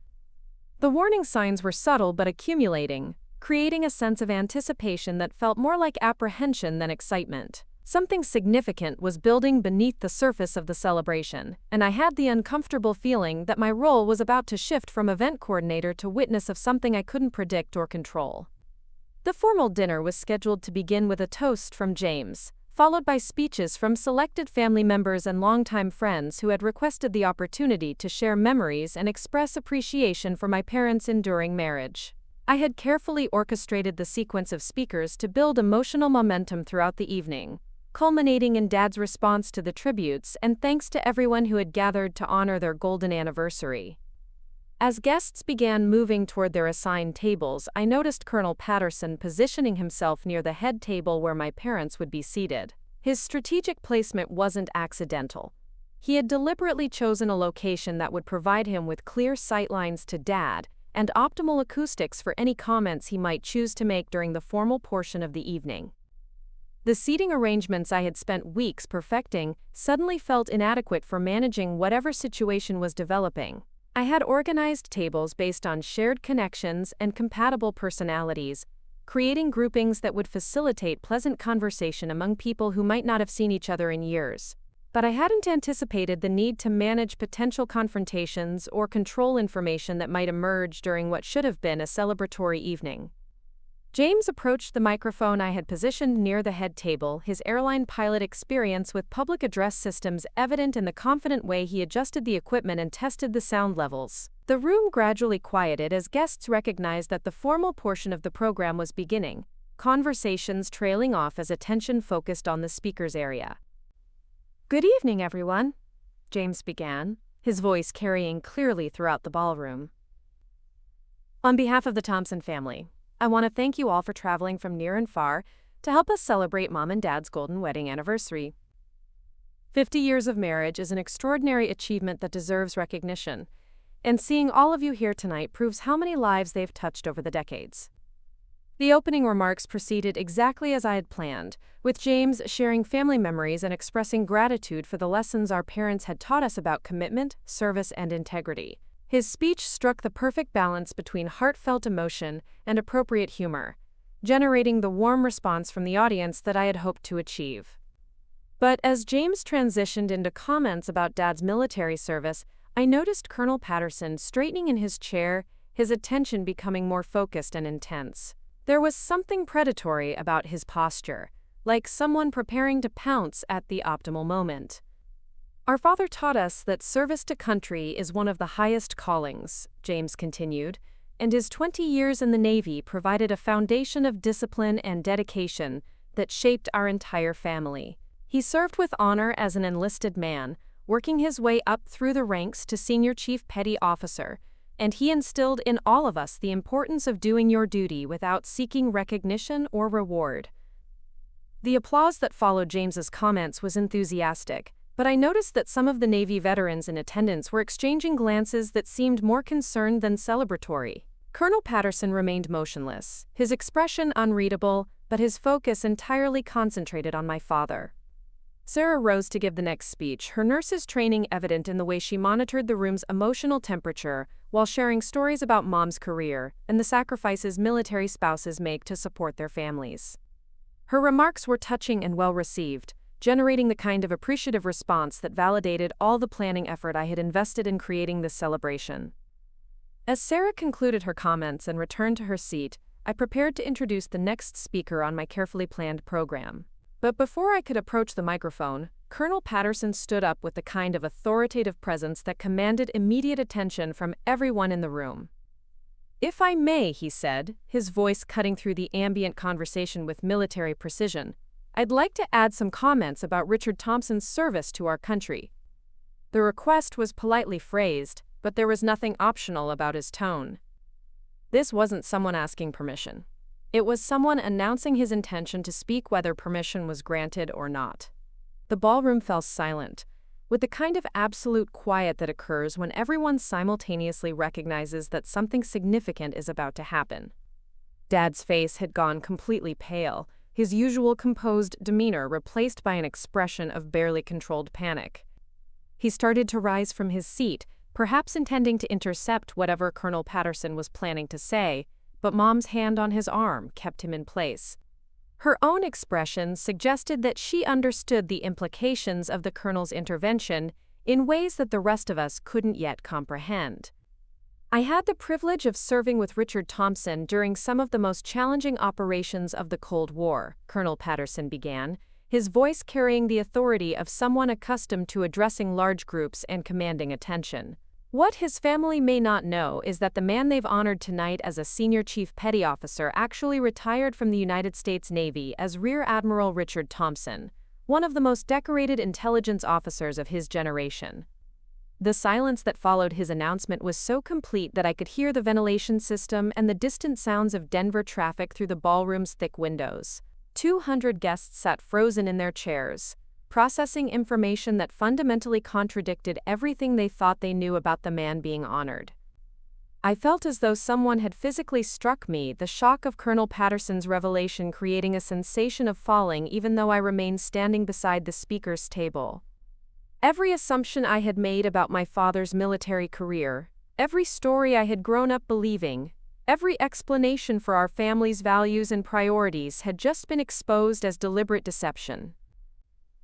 The warning signs were subtle but accumulating, creating a sense of anticipation that felt more like apprehension than excitement. Something significant was building beneath the surface of the celebration, and I had the uncomfortable feeling that my role was about to shift from event coordinator to witness of something I couldn't predict or control. The formal dinner was scheduled to begin with a toast from James, followed by speeches from selected family members and longtime friends who had requested the opportunity to share memories and express appreciation for my parents' enduring marriage. I had carefully orchestrated the sequence of speakers to build emotional momentum throughout the evening, culminating in Dad's response to the tributes and thanks to everyone who had gathered to honor their golden anniversary. As guests began moving toward their assigned tables, I noticed Colonel Patterson positioning himself near the head table where my parents would be seated. His strategic placement wasn't accidental. He had deliberately chosen a location that would provide him with clear sightlines to Dad and optimal acoustics for any comments he might choose to make during the formal portion of the evening. The seating arrangements I had spent weeks perfecting suddenly felt inadequate for managing whatever situation was developing. I had organized tables based on shared connections and compatible personalities, creating groupings that would facilitate pleasant conversation among people who might not have seen each other in years. But I hadn't anticipated the need to manage potential confrontations or control information that might emerge during what should have been a celebratory evening. James approached the microphone I had positioned near the head table, his airline pilot experience with public address systems evident in the confident way he adjusted the equipment and tested the sound levels. The room gradually quieted as guests recognized that the formal portion of the program was beginning, conversations trailing off as attention focused on the speaker's area. "Good evening, everyone," James began, his voice carrying clearly throughout the ballroom. "On behalf of the Thompson family, I want to thank you all for traveling from near and far to help us celebrate Mom and Dad's golden wedding anniversary. 50 years of marriage is an extraordinary achievement that deserves recognition, and seeing all of you here tonight proves how many lives they've touched over the decades." The opening remarks proceeded exactly as I had planned, with James sharing family memories and expressing gratitude for the lessons our parents had taught us about commitment, service, and integrity. His speech struck the perfect balance between heartfelt emotion and appropriate humor, generating the warm response from the audience that I had hoped to achieve. But as James transitioned into comments about Dad's military service, I noticed Colonel Patterson straightening in his chair, his attention becoming more focused and intense. There was something predatory about his posture, like someone preparing to pounce at the optimal moment. "Our father taught us that service to country is one of the highest callings," James continued, "and his 20 years in the Navy provided a foundation of discipline and dedication that shaped our entire family. He served with honor as an enlisted man, working his way up through the ranks to senior chief petty officer, and he instilled in all of us the importance of doing your duty without seeking recognition or reward." The applause that followed James's comments was enthusiastic, but I noticed that some of the Navy veterans in attendance were exchanging glances that seemed more concerned than celebratory. Colonel Patterson remained motionless, his expression unreadable, but his focus entirely concentrated on my father. Sarah rose to give the next speech, her nurse's training evident in the way she monitored the room's emotional temperature while sharing stories about Mom's career and the sacrifices military spouses make to support their families. Her remarks were touching and well received, generating the kind of appreciative response that validated all the planning effort I had invested in creating this celebration. As Sarah concluded her comments and returned to her seat, I prepared to introduce the next speaker on my carefully planned program. But before I could approach the microphone, Colonel Patterson stood up with the kind of authoritative presence that commanded immediate attention from everyone in the room. "If I may," he said, his voice cutting through the ambient conversation with military precision, "I'd like to add some comments about Richard Thompson's service to our country." The request was politely phrased, but there was nothing optional about his tone. This wasn't someone asking permission. It was someone announcing his intention to speak whether permission was granted or not. The ballroom fell silent, with the kind of absolute quiet that occurs when everyone simultaneously recognizes that something significant is about to happen. Dad's face had gone completely pale, his usual composed demeanor replaced by an expression of barely controlled panic. He started to rise from his seat, perhaps intending to intercept whatever Colonel Patterson was planning to say, but Mom's hand on his arm kept him in place. Her own expression suggested that she understood the implications of the Colonel's intervention in ways that the rest of us couldn't yet comprehend. "I had the privilege of serving with Richard Thompson during some of the most challenging operations of the Cold War," Colonel Patterson began, his voice carrying the authority of someone accustomed to addressing large groups and commanding attention. What his family may not know is that the man they've honored tonight as a senior chief petty officer actually retired from the United States Navy as Rear Admiral Richard Thompson, one of the most decorated intelligence officers of his generation. The silence that followed his announcement was so complete that I could hear the ventilation system and the distant sounds of Denver traffic through the ballroom's thick windows. 200 guests sat frozen in their chairs, processing information that fundamentally contradicted everything they thought they knew about the man being honored. I felt as though someone had physically struck me, the shock of Colonel Patterson's revelation creating a sensation of falling even though I remained standing beside the speaker's table. Every assumption I had made about my father's military career, every story I had grown up believing, every explanation for our family's values and priorities had just been exposed as deliberate deception.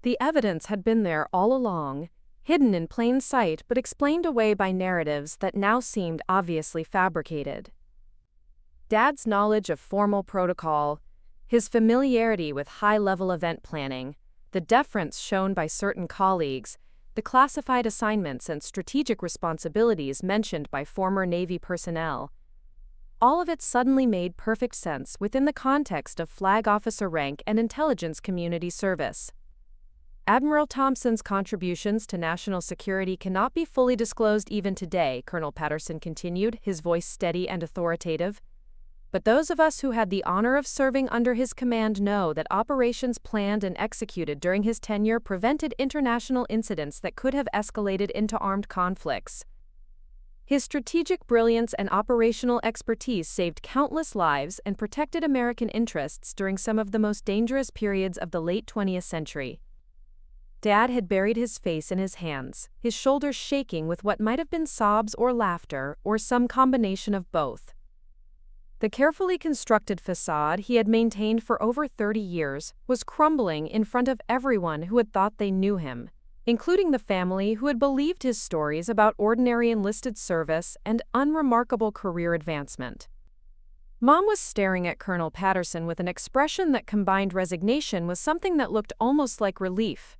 The evidence had been there all along, hidden in plain sight but explained away by narratives that now seemed obviously fabricated. Dad's knowledge of formal protocol, his familiarity with high-level event planning, the deference shown by certain colleagues, the classified assignments and strategic responsibilities mentioned by former Navy personnel, all of it suddenly made perfect sense within the context of flag officer rank and intelligence community service. Admiral Thompson's contributions to national security cannot be fully disclosed even today, Colonel Patterson continued, his voice steady and authoritative. But those of us who had the honor of serving under his command know that operations planned and executed during his tenure prevented international incidents that could have escalated into armed conflicts. His strategic brilliance and operational expertise saved countless lives and protected American interests during some of the most dangerous periods of the late 20th century. Dad had buried his face in his hands, his shoulders shaking with what might have been sobs or laughter, or some combination of both. The carefully constructed facade he had maintained for over 30 years was crumbling in front of everyone who had thought they knew him, including the family who had believed his stories about ordinary enlisted service and unremarkable career advancement. Mom was staring at Colonel Patterson with an expression that combined resignation with something that looked almost like relief.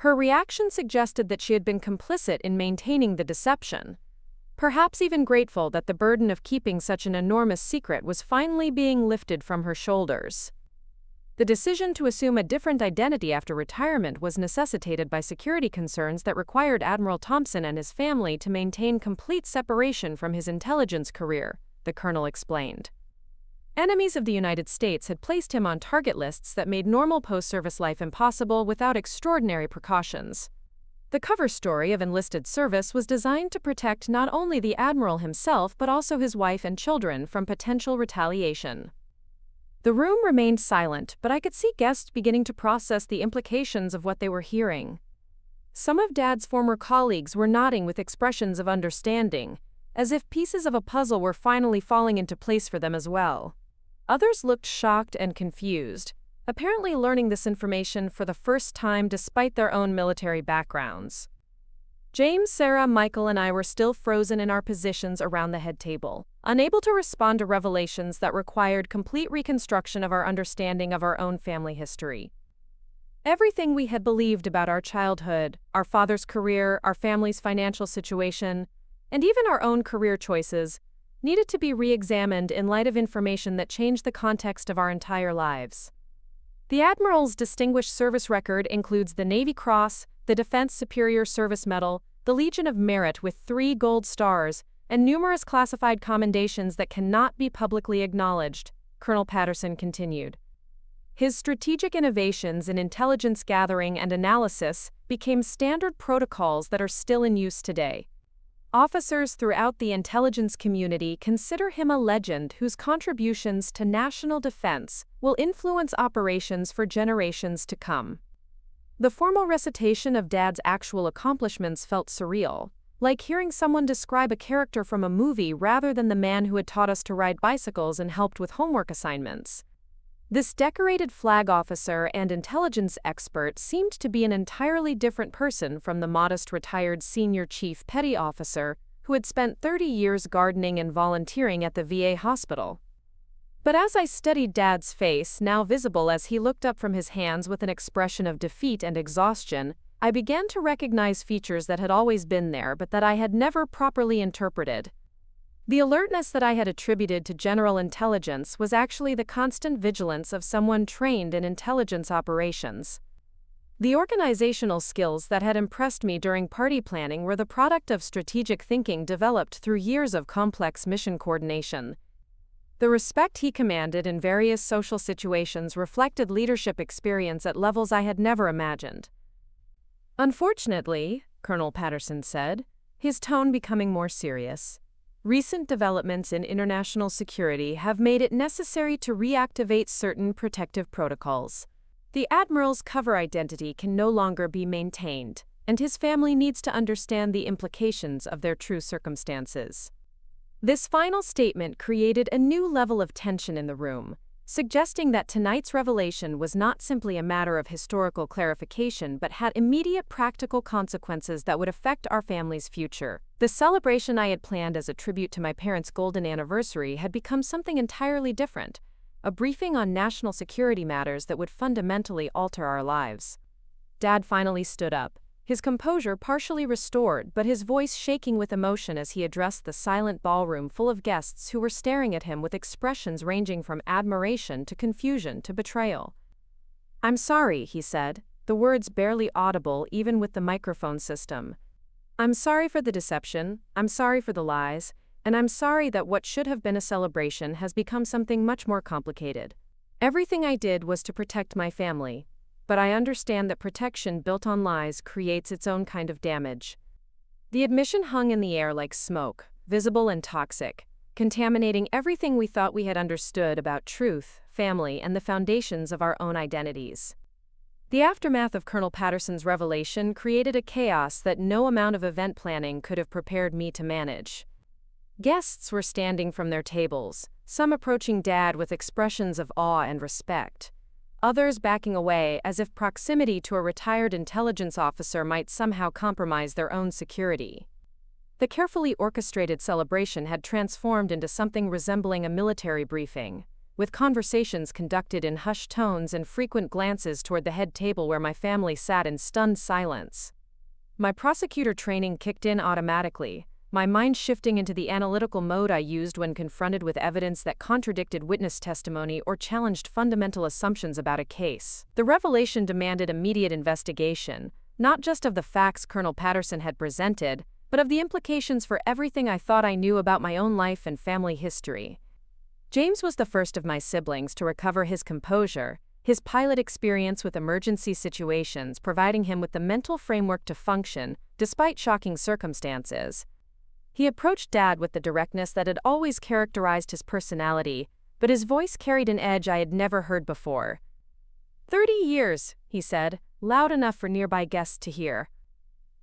Her reaction suggested that she had been complicit in maintaining the deception, perhaps even grateful that the burden of keeping such an enormous secret was finally being lifted from her shoulders. The decision to assume a different identity after retirement was necessitated by security concerns that required Admiral Thompson and his family to maintain complete separation from his intelligence career, the colonel explained. Enemies of the United States had placed him on target lists that made normal post-service life impossible without extraordinary precautions. The cover story of enlisted service was designed to protect not only the admiral himself but also his wife and children from potential retaliation. The room remained silent, but I could see guests beginning to process the implications of what they were hearing. Some of Dad's former colleagues were nodding with expressions of understanding, as if pieces of a puzzle were finally falling into place for them as well. Others looked shocked and confused, apparently learning this information for the first time despite their own military backgrounds. James, Sarah, Michael, and I were still frozen in our positions around the head table, unable to respond to revelations that required complete reconstruction of our understanding of our own family history. Everything we had believed about our childhood, our father's career, our family's financial situation, and even our own career choices, needed to be re-examined in light of information that changed the context of our entire lives. The Admiral's distinguished service record includes the Navy Cross, the Defense Superior Service Medal, the Legion of Merit with 3 gold stars, and numerous classified commendations that cannot be publicly acknowledged, Colonel Patterson continued. His strategic innovations in intelligence gathering and analysis became standard protocols that are still in use today. Officers throughout the intelligence community consider him a legend whose contributions to national defense will influence operations for generations to come. The formal recitation of Dad's actual accomplishments felt surreal, like hearing someone describe a character from a movie rather than the man who had taught us to ride bicycles and helped with homework assignments. This decorated flag officer and intelligence expert seemed to be an entirely different person from the modest retired senior chief petty officer who had spent 30 years gardening and volunteering at the VA hospital. But as I studied Dad's face, now visible as he looked up from his hands with an expression of defeat and exhaustion, I began to recognize features that had always been there but that I had never properly interpreted. The alertness that I had attributed to general intelligence was actually the constant vigilance of someone trained in intelligence operations. The organizational skills that had impressed me during party planning were the product of strategic thinking developed through years of complex mission coordination. The respect he commanded in various social situations reflected leadership experience at levels I had never imagined. Unfortunately, Colonel Patterson said, his tone becoming more serious, recent developments in international security have made it necessary to reactivate certain protective protocols. The Admiral's cover identity can no longer be maintained, and his family needs to understand the implications of their true circumstances. This final statement created a new level of tension in the room, suggesting that tonight's revelation was not simply a matter of historical clarification but had immediate practical consequences that would affect our family's future. The celebration I had planned as a tribute to my parents' golden anniversary had become something entirely different, a briefing on national security matters that would fundamentally alter our lives. Dad finally stood up, his composure partially restored but his voice shaking with emotion as he addressed the silent ballroom full of guests who were staring at him with expressions ranging from admiration to confusion to betrayal. "I'm sorry," he said, the words barely audible even with the microphone system. "I'm sorry for the deception, I'm sorry for the lies, and I'm sorry that what should have been a celebration has become something much more complicated. Everything I did was to protect my family. But I understand that protection built on lies creates its own kind of damage." The admission hung in the air like smoke, visible and toxic, contaminating everything we thought we had understood about truth, family, and the foundations of our own identities. The aftermath of Colonel Patterson's revelation created a chaos that no amount of event planning could have prepared me to manage. Guests were standing from their tables, some approaching Dad with expressions of awe and respect, others backing away as if proximity to a retired intelligence officer might somehow compromise their own security. The carefully orchestrated celebration had transformed into something resembling a military briefing, with conversations conducted in hushed tones and frequent glances toward the head table where my family sat in stunned silence. My prosecutor training kicked in automatically, my mind shifting into the analytical mode I used when confronted with evidence that contradicted witness testimony or challenged fundamental assumptions about a case. The revelation demanded immediate investigation, not just of the facts Colonel Patterson had presented, but of the implications for everything I thought I knew about my own life and family history. James was the first of my siblings to recover his composure, his pilot experience with emergency situations providing him with the mental framework to function, despite shocking circumstances. He approached Dad with the directness that had always characterized his personality, but his voice carried an edge I had never heard before. 30 years, he said, loud enough for nearby guests to hear.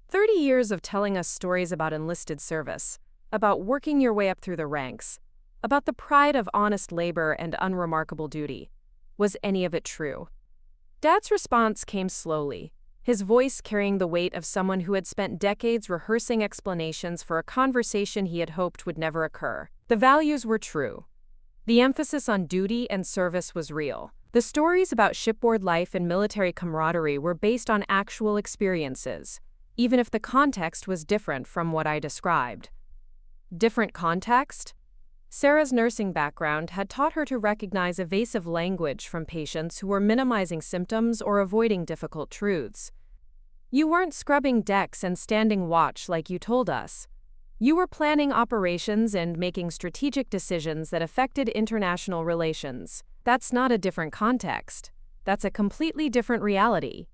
30 years of telling us stories about enlisted service, about working your way up through the ranks, about the pride of honest labor and unremarkable duty. Was any of it true? Dad's response came slowly, his voice carrying the weight of someone who had spent decades rehearsing explanations for a conversation he had hoped would never occur. The values were true. The emphasis on duty and service was real. The stories about shipboard life and military camaraderie were based on actual experiences, even if the context was different from what I described. Different context? Sarah's nursing background had taught her to recognize evasive language from patients who were minimizing symptoms or avoiding difficult truths. You weren't scrubbing decks and standing watch like you told us. You were planning operations and making strategic decisions that affected international relations. That's not a different context. That's a completely different reality.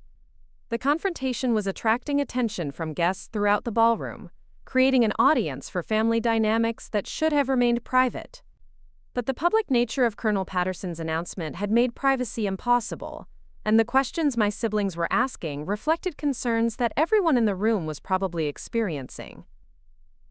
The confrontation was attracting attention from guests throughout the ballroom, creating an audience for family dynamics that should have remained private. But the public nature of Colonel Patterson's announcement had made privacy impossible, and the questions my siblings were asking reflected concerns that everyone in the room was probably experiencing.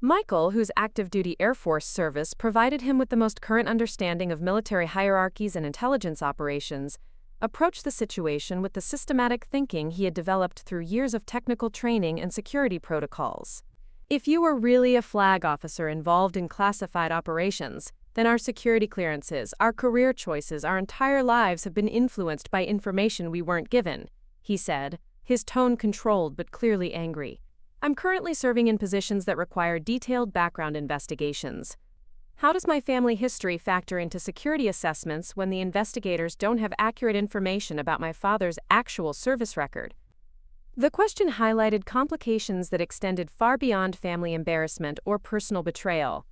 Michael, whose active-duty Air Force service provided him with the most current understanding of military hierarchies and intelligence operations, approached the situation with the systematic thinking he had developed through years of technical training and security protocols. If you were really a flag officer involved in classified operations, then our security clearances, our career choices, our entire lives have been influenced by information we weren't given, he said, his tone controlled but clearly angry. I'm currently serving in positions that require detailed background investigations. How does my family history factor into security assessments when the investigators don't have accurate information about my father's actual service record? The question highlighted complications that extended far beyond family embarrassment or personal betrayal.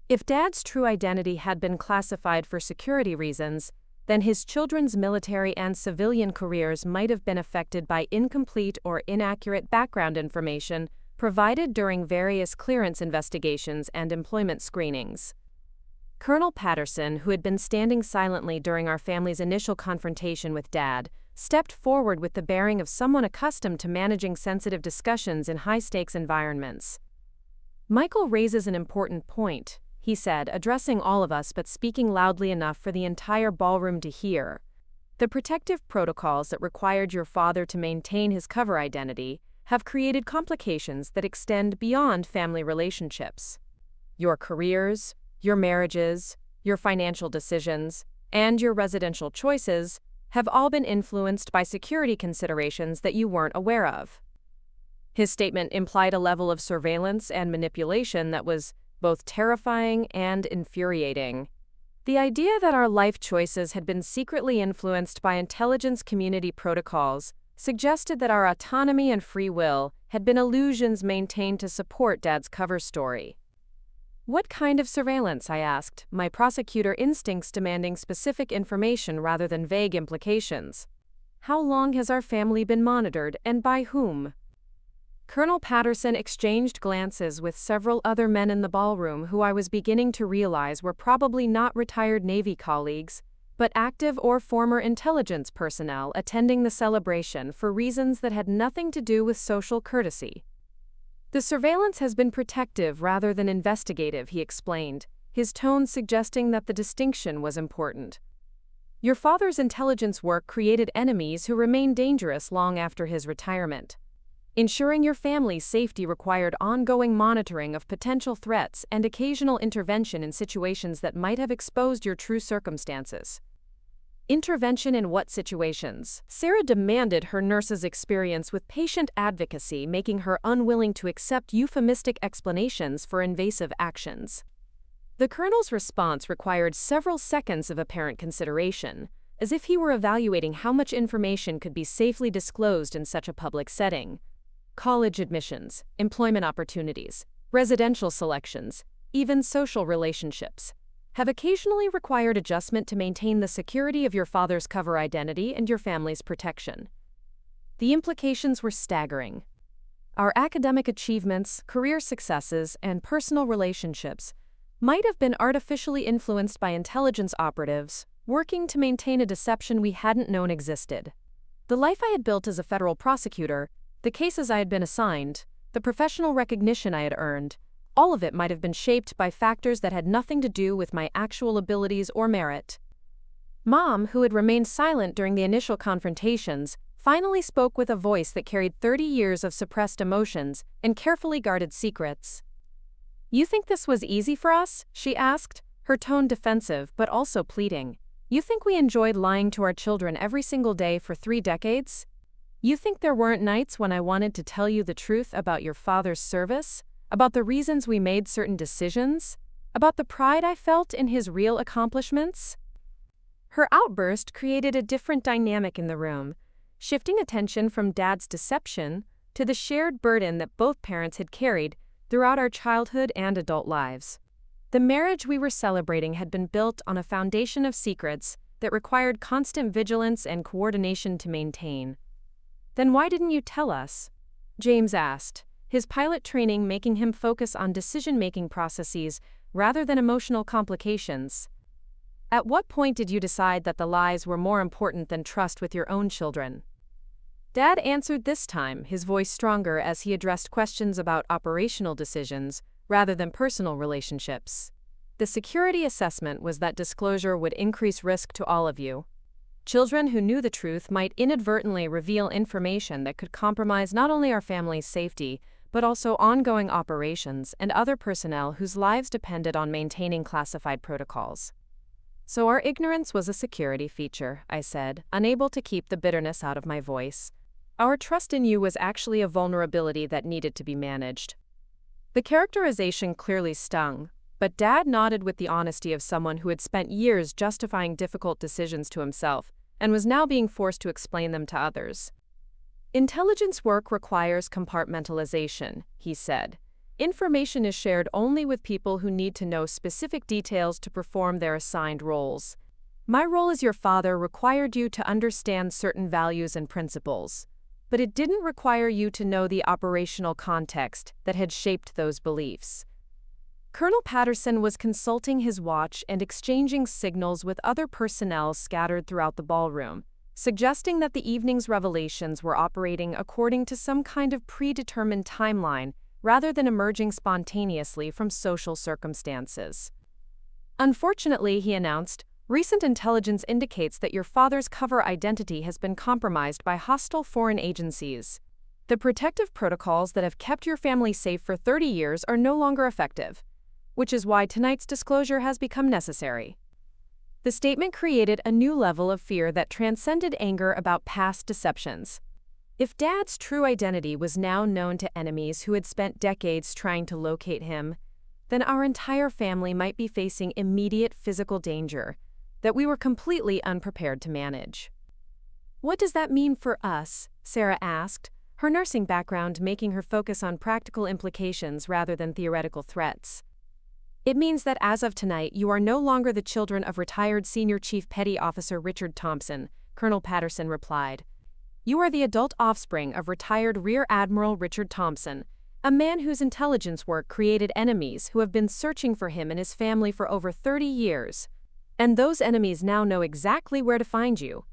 If Dad's true identity had been classified for security reasons, then his children's military and civilian careers might have been affected by incomplete or inaccurate background information provided during various clearance investigations and employment screenings. Colonel Patterson, who had been standing silently during our family's initial confrontation with Dad, stepped forward with the bearing of someone accustomed to managing sensitive discussions in high-stakes environments. "Michael raises an important point," he said, addressing all of us but speaking loudly enough for the entire ballroom to hear. "The protective protocols that required your father to maintain his cover identity have created complications that extend beyond family relationships. Your careers, your marriages, your financial decisions, and your residential choices have all been influenced by security considerations that you weren't aware of." His statement implied a level of surveillance and manipulation that was both terrifying and infuriating. The idea that our life choices had been secretly influenced by intelligence community protocols suggested that our autonomy and free will had been illusions maintained to support Dad's cover story. "What kind of surveillance?" I asked, my prosecutor instincts demanding specific information rather than vague implications. "How long has our family been monitored, and by whom?" Colonel Patterson exchanged glances with several other men in the ballroom who I was beginning to realize were probably not retired Navy colleagues, but active or former intelligence personnel attending the celebration for reasons that had nothing to do with social courtesy. "The surveillance has been protective rather than investigative," he explained, his tone suggesting that the distinction was important. "Your father's intelligence work created enemies who remained dangerous long after his retirement. Ensuring your family's safety required ongoing monitoring of potential threats and occasional intervention in situations that might have exposed your true circumstances." "Intervention in what situations?" Sarah demanded, her nurse's experience with patient advocacy making her unwilling to accept euphemistic explanations for invasive actions. The colonel's response required several seconds of apparent consideration, as if he were evaluating how much information could be safely disclosed in such a public setting. "College admissions, employment opportunities, residential selections, even social relationships have occasionally required adjustment to maintain the security of your father's cover identity and your family's protection." The implications were staggering. Our academic achievements, career successes, and personal relationships might have been artificially influenced by intelligence operatives working to maintain a deception we hadn't known existed. The life I had built as a federal prosecutor, the cases I had been assigned, the professional recognition I had earned, all of it might have been shaped by factors that had nothing to do with my actual abilities or merit. Mom, who had remained silent during the initial confrontations, finally spoke with a voice that carried 30 years of suppressed emotions and carefully guarded secrets. "You think this was easy for us?" she asked, her tone defensive but also pleading. "You think we enjoyed lying to our children every single day for 3 decades? You think there weren't nights when I wanted to tell you the truth about your father's service? About the reasons we made certain decisions? About the pride I felt in his real accomplishments?" Her outburst created a different dynamic in the room, shifting attention from Dad's deception to the shared burden that both parents had carried throughout our childhood and adult lives. The marriage we were celebrating had been built on a foundation of secrets that required constant vigilance and coordination to maintain. "Then why didn't you tell us?" James asked, his pilot training making him focus on decision-making processes rather than emotional complications. "At what point did you decide that the lies were more important than trust with your own children?" Dad answered this time, his voice stronger as he addressed questions about operational decisions rather than personal relationships. "The security assessment was that disclosure would increase risk to all of you. Children who knew the truth might inadvertently reveal information that could compromise not only our family's safety, but also ongoing operations and other personnel whose lives depended on maintaining classified protocols." "So our ignorance was a security feature," I said, unable to keep the bitterness out of my voice. Our trust in you was actually a vulnerability that needed to be managed. The characterization clearly stung, but Dad nodded with the honesty of someone who had spent years justifying difficult decisions to himself and was now being forced to explain them to others. Intelligence work requires compartmentalization, he said. Information is shared only with people who need to know specific details to perform their assigned roles. My role as your father required you to understand certain values and principles, but it didn't require you to know the operational context that had shaped those beliefs. Colonel Patterson was consulting his watch and exchanging signals with other personnel scattered throughout the ballroom, suggesting that the evening's revelations were operating according to some kind of predetermined timeline rather than emerging spontaneously from social circumstances. Unfortunately, he announced, recent intelligence indicates that your father's cover identity has been compromised by hostile foreign agencies. The protective protocols that have kept your family safe for 30 years are no longer effective, which is why tonight's disclosure has become necessary. The statement created a new level of fear that transcended anger about past deceptions. If Dad's true identity was now known to enemies who had spent decades trying to locate him, then our entire family might be facing immediate physical danger that we were completely unprepared to manage. What does that mean for us? Sarah asked, her nursing background making her focus on practical implications rather than theoretical threats. It means that as of tonight, you are no longer the children of retired Senior Chief Petty Officer Richard Thompson, Colonel Patterson replied. You are the adult offspring of retired Rear Admiral Richard Thompson, a man whose intelligence work created enemies who have been searching for him and his family for over 30 years. And those enemies now know exactly where to find you.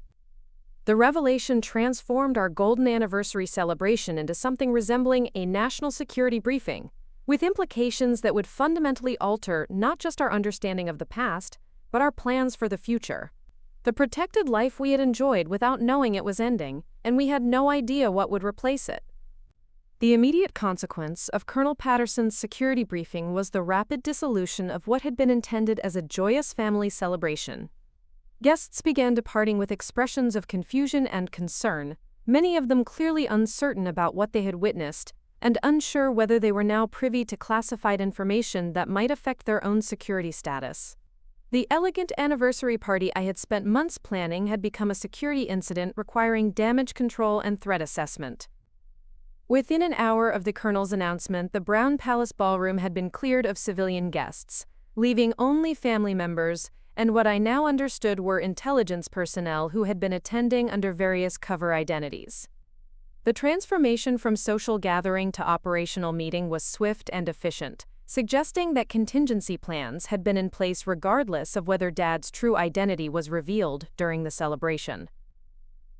The revelation transformed our golden anniversary celebration into something resembling a national security briefing, with implications that would fundamentally alter not just our understanding of the past, but our plans for the future. The protected life we had enjoyed without knowing it was ending, and we had no idea what would replace it. The immediate consequence of Colonel Patterson's security briefing was the rapid dissolution of what had been intended as a joyous family celebration. Guests began departing with expressions of confusion and concern, many of them clearly uncertain about what they had witnessed, and unsure whether they were now privy to classified information that might affect their own security status. The elegant anniversary party I had spent months planning had become a security incident requiring damage control and threat assessment. Within an hour of the colonel's announcement, the Brown Palace ballroom had been cleared of civilian guests, leaving only family members and what I now understood were intelligence personnel who had been attending under various cover identities. The transformation from social gathering to operational meeting was swift and efficient, suggesting that contingency plans had been in place regardless of whether Dad's true identity was revealed during the celebration.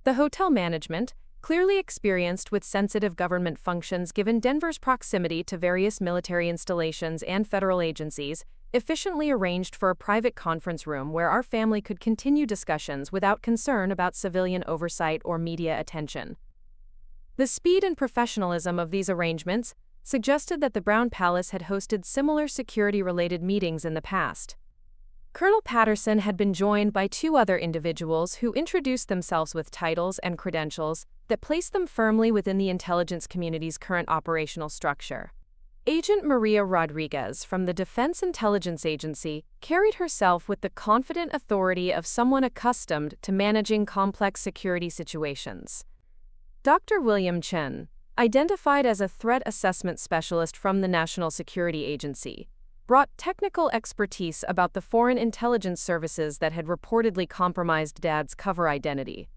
The hotel management, clearly experienced with sensitive government functions given Denver's proximity to various military installations and federal agencies, efficiently arranged for a private conference room where our family could continue discussions without concern about civilian oversight or media attention. The speed and professionalism of these arrangements suggested that the Brown Palace had hosted similar security-related meetings in the past. Colonel Patterson had been joined by two other individuals who introduced themselves with titles and credentials that placed them firmly within the intelligence community's current operational structure. Agent Maria Rodriguez from the Defense Intelligence Agency carried herself with the confident authority of someone accustomed to managing complex security situations. Dr. William Chen, identified as a threat assessment specialist from the National Security Agency, brought technical expertise about the foreign intelligence services that had reportedly compromised Dad's cover identity.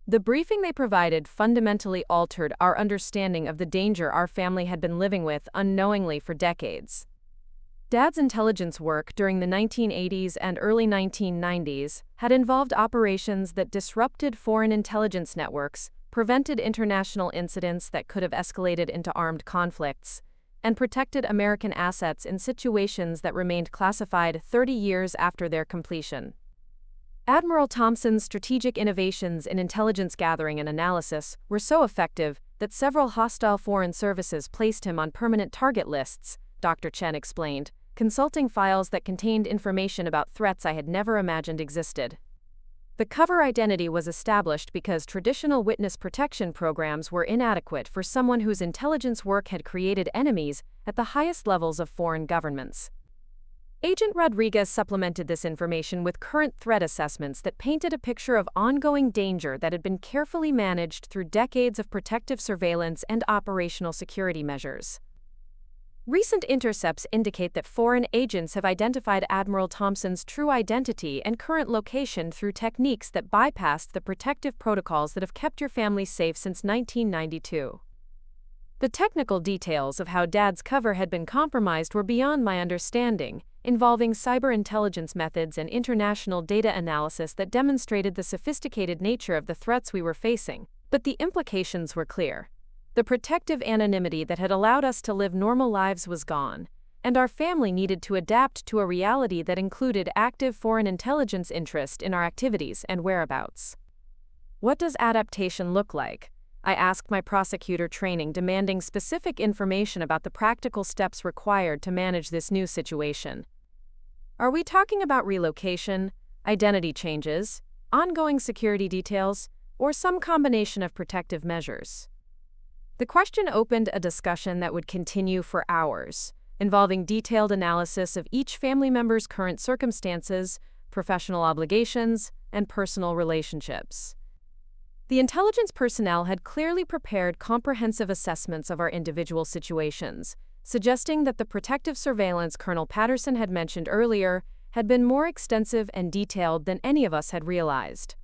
The briefing they provided fundamentally altered our understanding of the danger our family had been living with unknowingly for decades. Dad's intelligence work during the 1980s and early 1990s had involved operations that disrupted foreign intelligence networks, prevented international incidents that could have escalated into armed conflicts, and protected American assets in situations that remained classified 30 years after their completion. Admiral Thompson's strategic innovations in intelligence gathering and analysis were so effective that several hostile foreign services placed him on permanent target lists, Dr. Chen explained, consulting files that contained information about threats I had never imagined existed. The cover identity was established because traditional witness protection programs were inadequate for someone whose intelligence work had created enemies at the highest levels of foreign governments. Agent Rodriguez supplemented this information with current threat assessments that painted a picture of ongoing danger that had been carefully managed through decades of protective surveillance and operational security measures. Recent intercepts indicate that foreign agents have identified Admiral Thompson's true identity and current location through techniques that bypassed the protective protocols that have kept your family safe since 1992. The technical details of how Dad's cover had been compromised were beyond my understanding, involving cyber intelligence methods and international data analysis that demonstrated the sophisticated nature of the threats we were facing. But the implications were clear. The protective anonymity that had allowed us to live normal lives was gone, and our family needed to adapt to a reality that included active foreign intelligence interest in our activities and whereabouts. What does adaptation look like? I asked my prosecutor training, demanding specific information about the practical steps required to manage this new situation. Are we talking about relocation, identity changes, ongoing security details, or some combination of protective measures? The question opened a discussion that would continue for hours, involving detailed analysis of each family member's current circumstances, professional obligations, and personal relationships. The intelligence personnel had clearly prepared comprehensive assessments of our individual situations, suggesting that the protective surveillance Colonel Patterson had mentioned earlier had been more extensive and detailed than any of us had realized.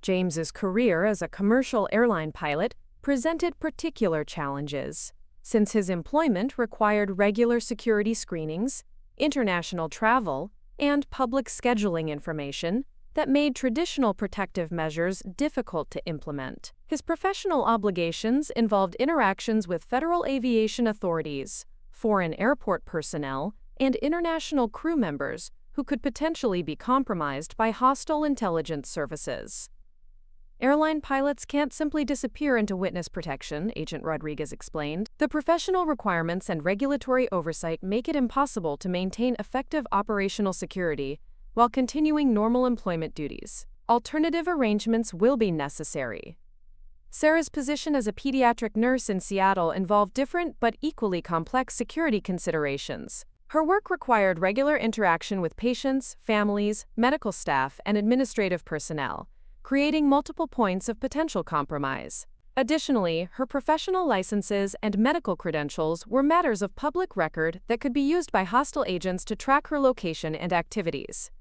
James's career as a commercial airline pilot presented particular challenges, since his employment required regular security screenings, international travel, and public scheduling information that made traditional protective measures difficult to implement. His professional obligations involved interactions with federal aviation authorities, foreign airport personnel, and international crew members who could potentially be compromised by hostile intelligence services. Airline pilots can't simply disappear into witness protection, Agent Rodriguez explained. The professional requirements and regulatory oversight make it impossible to maintain effective operational security while continuing normal employment duties. Alternative arrangements will be necessary. Sarah's position as a pediatric nurse in Seattle involved different but equally complex security considerations. Her work required regular interaction with patients, families, medical staff, and administrative personnel, creating multiple points of potential compromise. Additionally, her professional licenses and medical credentials were matters of public record that could be used by hostile agents to track her location and activities.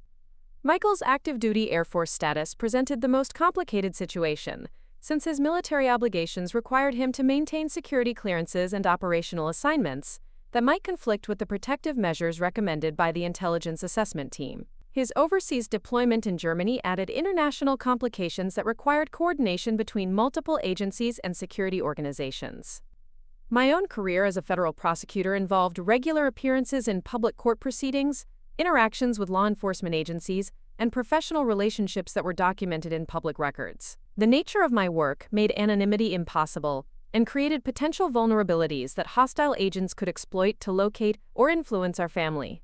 Michael's active duty Air Force status presented the most complicated situation, since his military obligations required him to maintain security clearances and operational assignments that might conflict with the protective measures recommended by the intelligence assessment team. His overseas deployment in Germany added international complications that required coordination between multiple agencies and security organizations. My own career as a federal prosecutor involved regular appearances in public court proceedings, interactions with law enforcement agencies, and professional relationships that were documented in public records. The nature of my work made anonymity impossible and created potential vulnerabilities that hostile agents could exploit to locate or influence our family.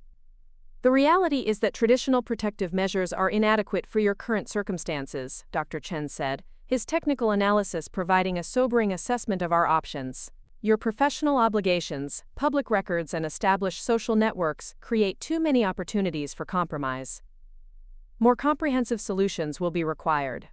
The reality is that traditional protective measures are inadequate for your current circumstances, Dr. Chen said, his technical analysis providing a sobering assessment of our options. Your professional obligations, public records, and established social networks create too many opportunities for compromise. More comprehensive solutions will be required.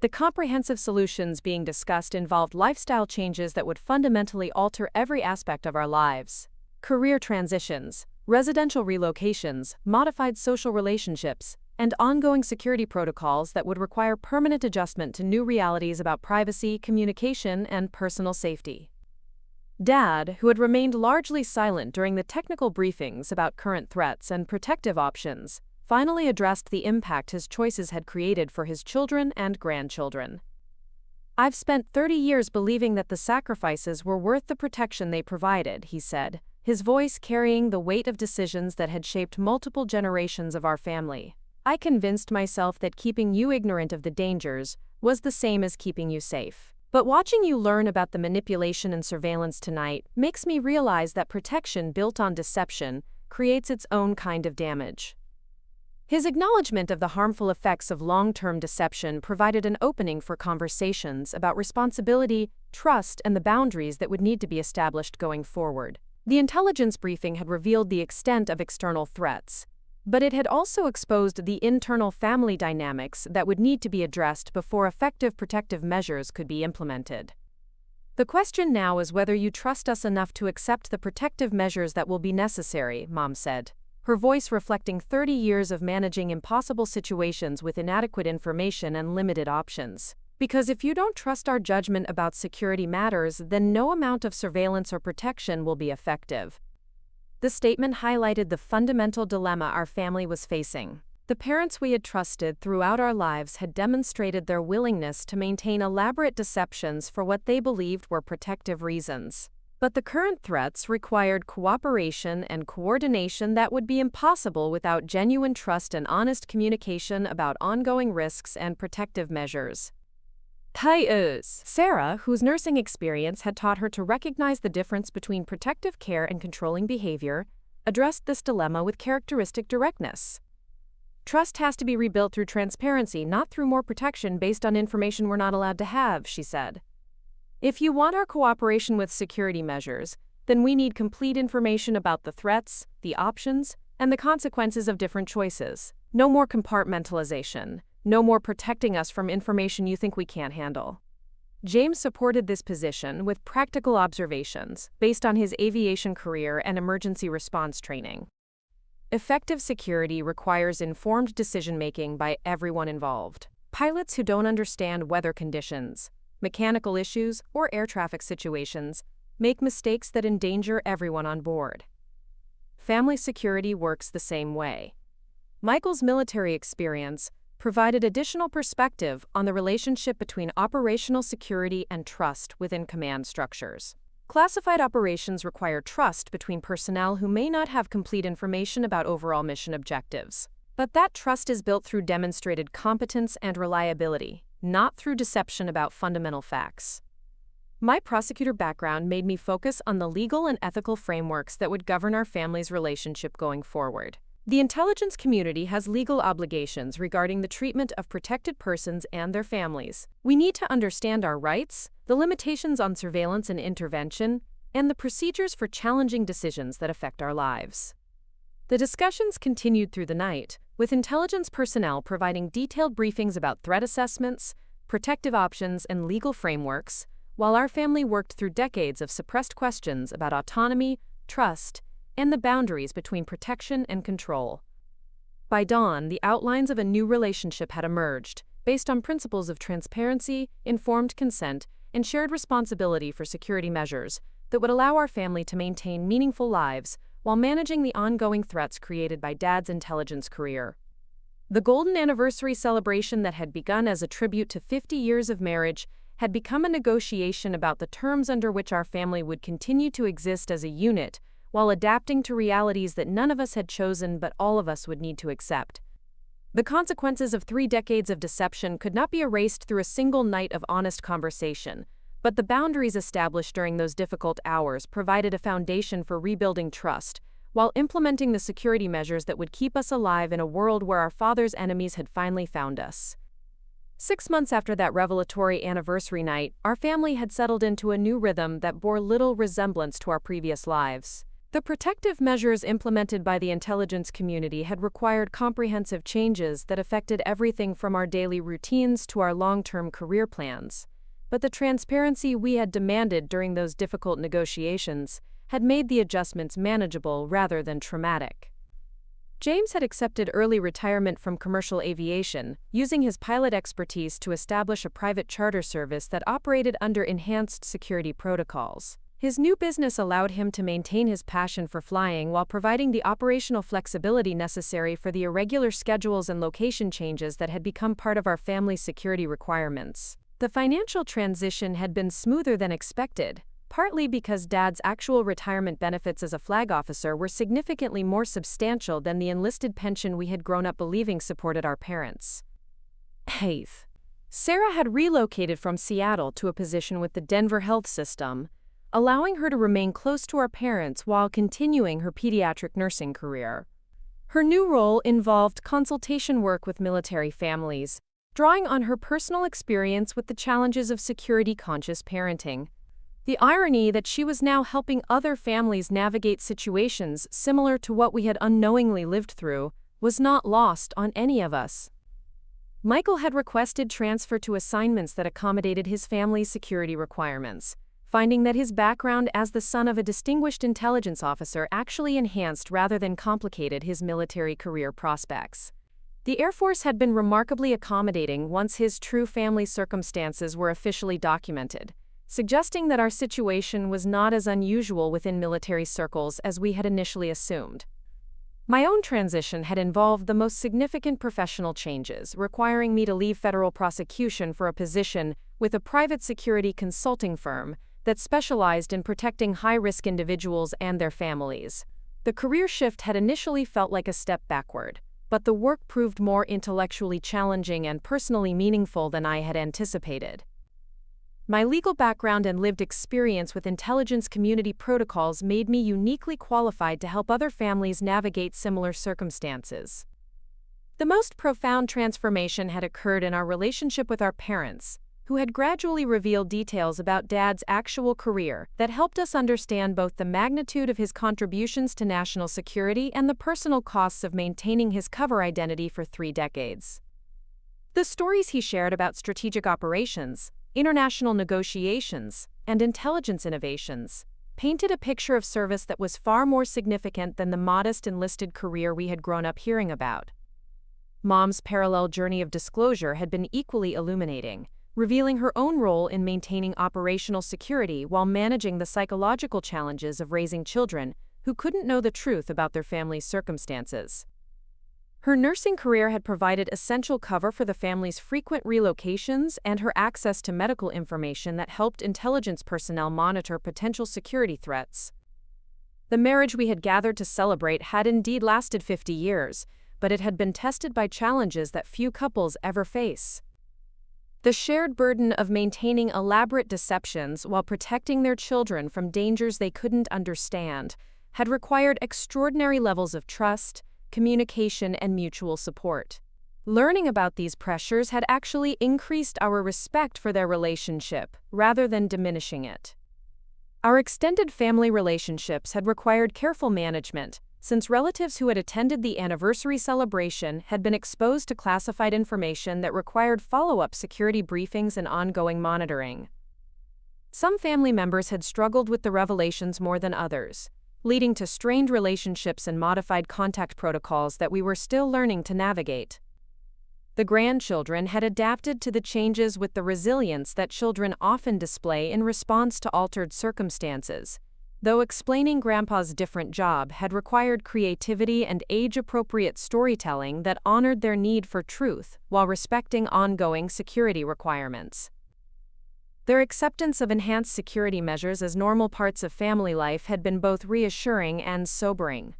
The comprehensive solutions being discussed involved lifestyle changes that would fundamentally alter every aspect of our lives. Career transitions, residential relocations, modified social relationships, and ongoing security protocols that would require permanent adjustment to new realities about privacy, communication, and personal safety. Dad, who had remained largely silent during the technical briefings about current threats and protective options, finally addressed the impact his choices had created for his children and grandchildren. I've spent 30 years believing that the sacrifices were worth the protection they provided, he said, his voice carrying the weight of decisions that had shaped multiple generations of our family. I convinced myself that keeping you ignorant of the dangers was the same as keeping you safe. But watching you learn about the manipulation and surveillance tonight makes me realize that protection built on deception creates its own kind of damage. His acknowledgement of the harmful effects of long-term deception provided an opening for conversations about responsibility, trust, and the boundaries that would need to be established going forward. The intelligence briefing had revealed the extent of external threats, but it had also exposed the internal family dynamics that would need to be addressed before effective protective measures could be implemented. The question now is whether you trust us enough to accept the protective measures that will be necessary, Mom said, her voice reflecting 30 years of managing impossible situations with inadequate information and limited options. Because if you don't trust our judgment about security matters, then no amount of surveillance or protection will be effective. The statement highlighted the fundamental dilemma our family was facing. The parents we had trusted throughout our lives had demonstrated their willingness to maintain elaborate deceptions for what they believed were protective reasons. But the current threats required cooperation and coordination that would be impossible without genuine trust and honest communication about ongoing risks and protective measures. Sarah, whose nursing experience had taught her to recognize the difference between protective care and controlling behavior, addressed this dilemma with characteristic directness. Trust has to be rebuilt through transparency, not through more protection based on information we're not allowed to have, she said. If you want our cooperation with security measures, then we need complete information about the threats, the options, and the consequences of different choices. No more compartmentalization. No more protecting us from information you think we can't handle. James supported this position with practical observations based on his aviation career and emergency response training. Effective security requires informed decision-making by everyone involved. Pilots who don't understand weather conditions, mechanical issues, or air traffic situations make mistakes that endanger everyone on board. Family security works the same way. Michael's military experience provided additional perspective on the relationship between operational security and trust within command structures. Classified operations require trust between personnel who may not have complete information about overall mission objectives. But that trust is built through demonstrated competence and reliability, not through deception about fundamental facts. My prosecutor background made me focus on the legal and ethical frameworks that would govern our family's relationship going forward. The intelligence community has legal obligations regarding the treatment of protected persons and their families. We need to understand our rights, the limitations on surveillance and intervention, and the procedures for challenging decisions that affect our lives. The discussions continued through the night, with intelligence personnel providing detailed briefings about threat assessments, protective options, and legal frameworks, while our family worked through decades of suppressed questions about autonomy, trust, and the boundaries between protection and control. By dawn, the outlines of a new relationship had emerged, based on principles of transparency, informed consent, and shared responsibility for security measures that would allow our family to maintain meaningful lives while managing the ongoing threats created by Dad's intelligence career. The golden anniversary celebration that had begun as a tribute to 50 years of marriage had become a negotiation about the terms under which our family would continue to exist as a unit, while adapting to realities that none of us had chosen but all of us would need to accept. The consequences of 3 decades of deception could not be erased through a single night of honest conversation, but the boundaries established during those difficult hours provided a foundation for rebuilding trust, while implementing the security measures that would keep us alive in a world where our father's enemies had finally found us. 6 months after that revelatory anniversary night, our family had settled into a new rhythm that bore little resemblance to our previous lives. The protective measures implemented by the intelligence community had required comprehensive changes that affected everything from our daily routines to our long-term career plans. But the transparency we had demanded during those difficult negotiations had made the adjustments manageable rather than traumatic. James had accepted early retirement from commercial aviation, using his pilot expertise to establish a private charter service that operated under enhanced security protocols. His new business allowed him to maintain his passion for flying while providing the operational flexibility necessary for the irregular schedules and location changes that had become part of our family's security requirements. The financial transition had been smoother than expected, partly because Dad's actual retirement benefits as a flag officer were significantly more substantial than the enlisted pension we had grown up believing supported our parents. Sarah had relocated from Seattle to a position with the Denver health system, allowing her to remain close to our parents while continuing her pediatric nursing career. Her new role involved consultation work with military families, drawing on her personal experience with the challenges of security-conscious parenting. The irony that she was now helping other families navigate situations similar to what we had unknowingly lived through was not lost on any of us. Michael had requested transfer to assignments that accommodated his family's security requirements, finding that his background as the son of a distinguished intelligence officer actually enhanced rather than complicated his military career prospects. The Air Force had been remarkably accommodating once his true family circumstances were officially documented, suggesting that our situation was not as unusual within military circles as we had initially assumed. My own transition had involved the most significant professional changes, requiring me to leave federal prosecution for a position with a private security consulting firm that specialized in protecting high-risk individuals and their families. The career shift had initially felt like a step backward, but the work proved more intellectually challenging and personally meaningful than I had anticipated. My legal background and lived experience with intelligence community protocols made me uniquely qualified to help other families navigate similar circumstances. The most profound transformation had occurred in our relationship with our parents, who had gradually revealed details about Dad's actual career that helped us understand both the magnitude of his contributions to national security and the personal costs of maintaining his cover identity for 3 decades. The stories he shared about strategic operations, international negotiations, and intelligence innovations painted a picture of service that was far more significant than the modest enlisted career we had grown up hearing about. Mom's parallel journey of disclosure had been equally illuminating, revealing her own role in maintaining operational security while managing the psychological challenges of raising children who couldn't know the truth about their family's circumstances. Her nursing career had provided essential cover for the family's frequent relocations and her access to medical information that helped intelligence personnel monitor potential security threats. The marriage we had gathered to celebrate had indeed lasted 50 years, but it had been tested by challenges that few couples ever face. The shared burden of maintaining elaborate deceptions while protecting their children from dangers they couldn't understand had required extraordinary levels of trust, communication, and mutual support. Learning about these pressures had actually increased our respect for their relationship, rather than diminishing it. Our extended family relationships had required careful management, since relatives who had attended the anniversary celebration had been exposed to classified information that required follow-up security briefings and ongoing monitoring. Some family members had struggled with the revelations more than others, leading to strained relationships and modified contact protocols that we were still learning to navigate. The grandchildren had adapted to the changes with the resilience that children often display in response to altered circumstances, though explaining Grandpa's different job had required creativity and age-appropriate storytelling that honored their need for truth while respecting ongoing security requirements. Their acceptance of enhanced security measures as normal parts of family life had been both reassuring and sobering.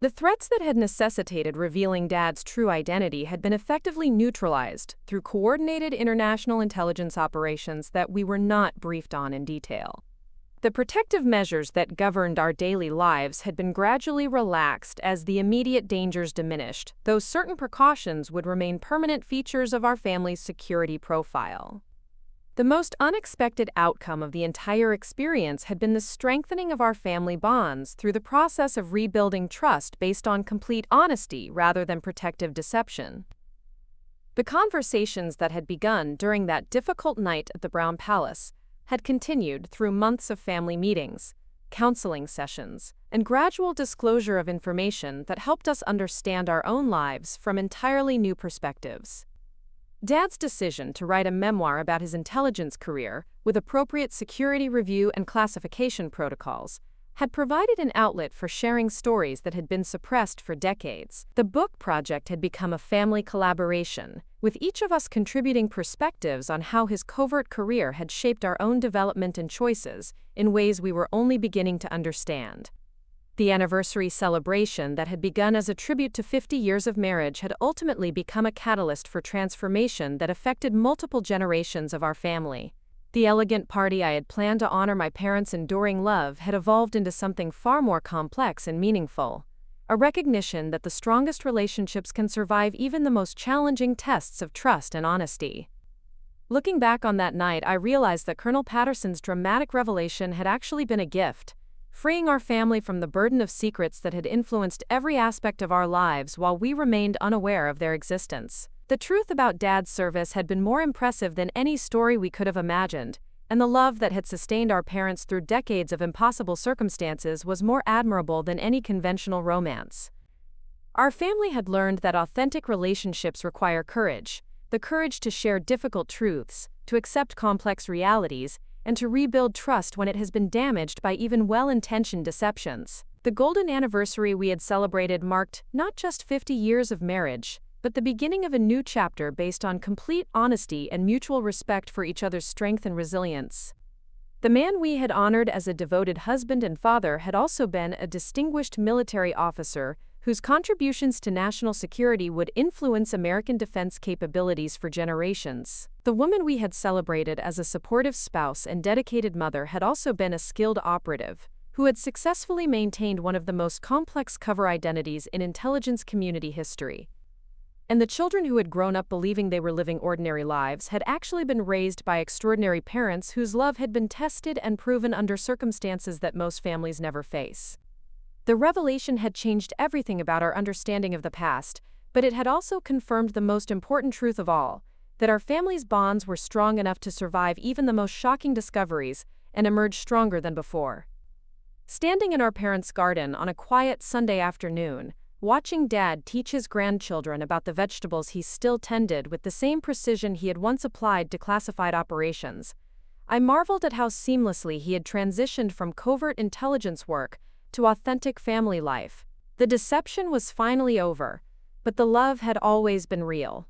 The threats that had necessitated revealing Dad's true identity had been effectively neutralized through coordinated international intelligence operations that we were not briefed on in detail. The protective measures that governed our daily lives had been gradually relaxed as the immediate dangers diminished, though certain precautions would remain permanent features of our family's security profile. The most unexpected outcome of the entire experience had been the strengthening of our family bonds through the process of rebuilding trust based on complete honesty rather than protective deception. The conversations that had begun during that difficult night at the Brown Palace had continued through months of family meetings, counseling sessions, and gradual disclosure of information that helped us understand our own lives from entirely new perspectives. Dad's decision to write a memoir about his intelligence career, with appropriate security review and classification protocols, had provided an outlet for sharing stories that had been suppressed for decades. The book project had become a family collaboration, with each of us contributing perspectives on how his covert career had shaped our own development and choices in ways we were only beginning to understand. The anniversary celebration that had begun as a tribute to 50 years of marriage had ultimately become a catalyst for transformation that affected multiple generations of our family. The elegant party I had planned to honor my parents' enduring love had evolved into something far more complex and meaningful. a recognition that the strongest relationships can survive even the most challenging tests of trust and honesty. Looking back on that night, I realized that Colonel Patterson's dramatic revelation had actually been a gift, freeing our family from the burden of secrets that had influenced every aspect of our lives while we remained unaware of their existence. The truth about Dad's service had been more impressive than any story we could have imagined, and the love that had sustained our parents through decades of impossible circumstances was more admirable than any conventional romance. Our family had learned that authentic relationships require courage, the courage to share difficult truths, to accept complex realities, and to rebuild trust when it has been damaged by even well-intentioned deceptions. The golden anniversary we had celebrated marked not just 50 years of marriage, but the beginning of a new chapter based on complete honesty and mutual respect for each other's strength and resilience. The man we had honored as a devoted husband and father had also been a distinguished military officer whose contributions to national security would influence American defense capabilities for generations. The woman we had celebrated as a supportive spouse and dedicated mother had also been a skilled operative, who had successfully maintained one of the most complex cover identities in intelligence community history. And the children who had grown up believing they were living ordinary lives had actually been raised by extraordinary parents whose love had been tested and proven under circumstances that most families never face. The revelation had changed everything about our understanding of the past, but it had also confirmed the most important truth of all, that our family's bonds were strong enough to survive even the most shocking discoveries and emerge stronger than before. Standing in our parents' garden on a quiet Sunday afternoon, watching Dad teach his grandchildren about the vegetables he still tended with the same precision he had once applied to classified operations, I marveled at how seamlessly he had transitioned from covert intelligence work to authentic family life. The deception was finally over, but the love had always been real.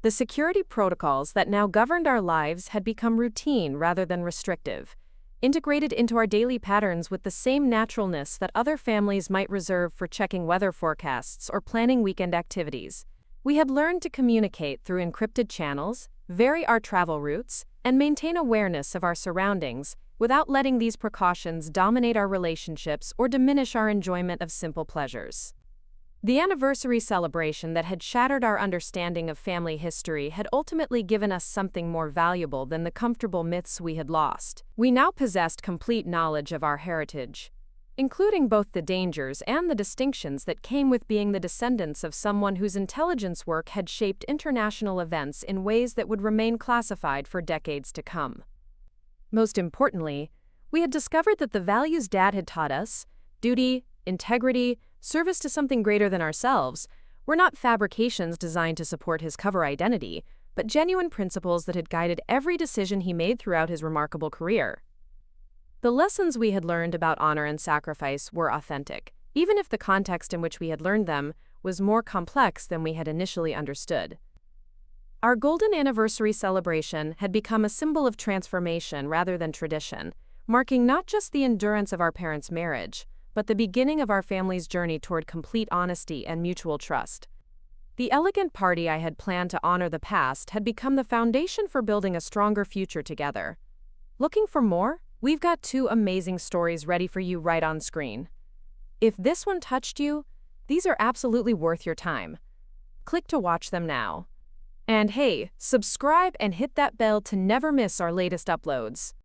The security protocols that now governed our lives had become routine rather than restrictive, integrated into our daily patterns with the same naturalness that other families might reserve for checking weather forecasts or planning weekend activities. We had learned to communicate through encrypted channels, vary our travel routes, and maintain awareness of our surroundings, without letting these precautions dominate our relationships or diminish our enjoyment of simple pleasures. The anniversary celebration that had shattered our understanding of family history had ultimately given us something more valuable than the comfortable myths we had lost. We now possessed complete knowledge of our heritage, including both the dangers and the distinctions that came with being the descendants of someone whose intelligence work had shaped international events in ways that would remain classified for decades to come. Most importantly, we had discovered that the values Dad had taught us, duty, integrity, service to something greater than ourselves, were not fabrications designed to support his cover identity, but genuine principles that had guided every decision he made throughout his remarkable career. The lessons we had learned about honor and sacrifice were authentic, even if the context in which we had learned them was more complex than we had initially understood. Our golden anniversary celebration had become a symbol of transformation rather than tradition, marking not just the endurance of our parents' marriage, but the beginning of our family's journey toward complete honesty and mutual trust. The elegant party I had planned to honor the past had become the foundation for building a stronger future together. Looking for more? We've got 2 amazing stories ready for you right on screen. If this one touched you, these are absolutely worth your time. Click to watch them now. And hey, subscribe and hit that bell to never miss our latest uploads.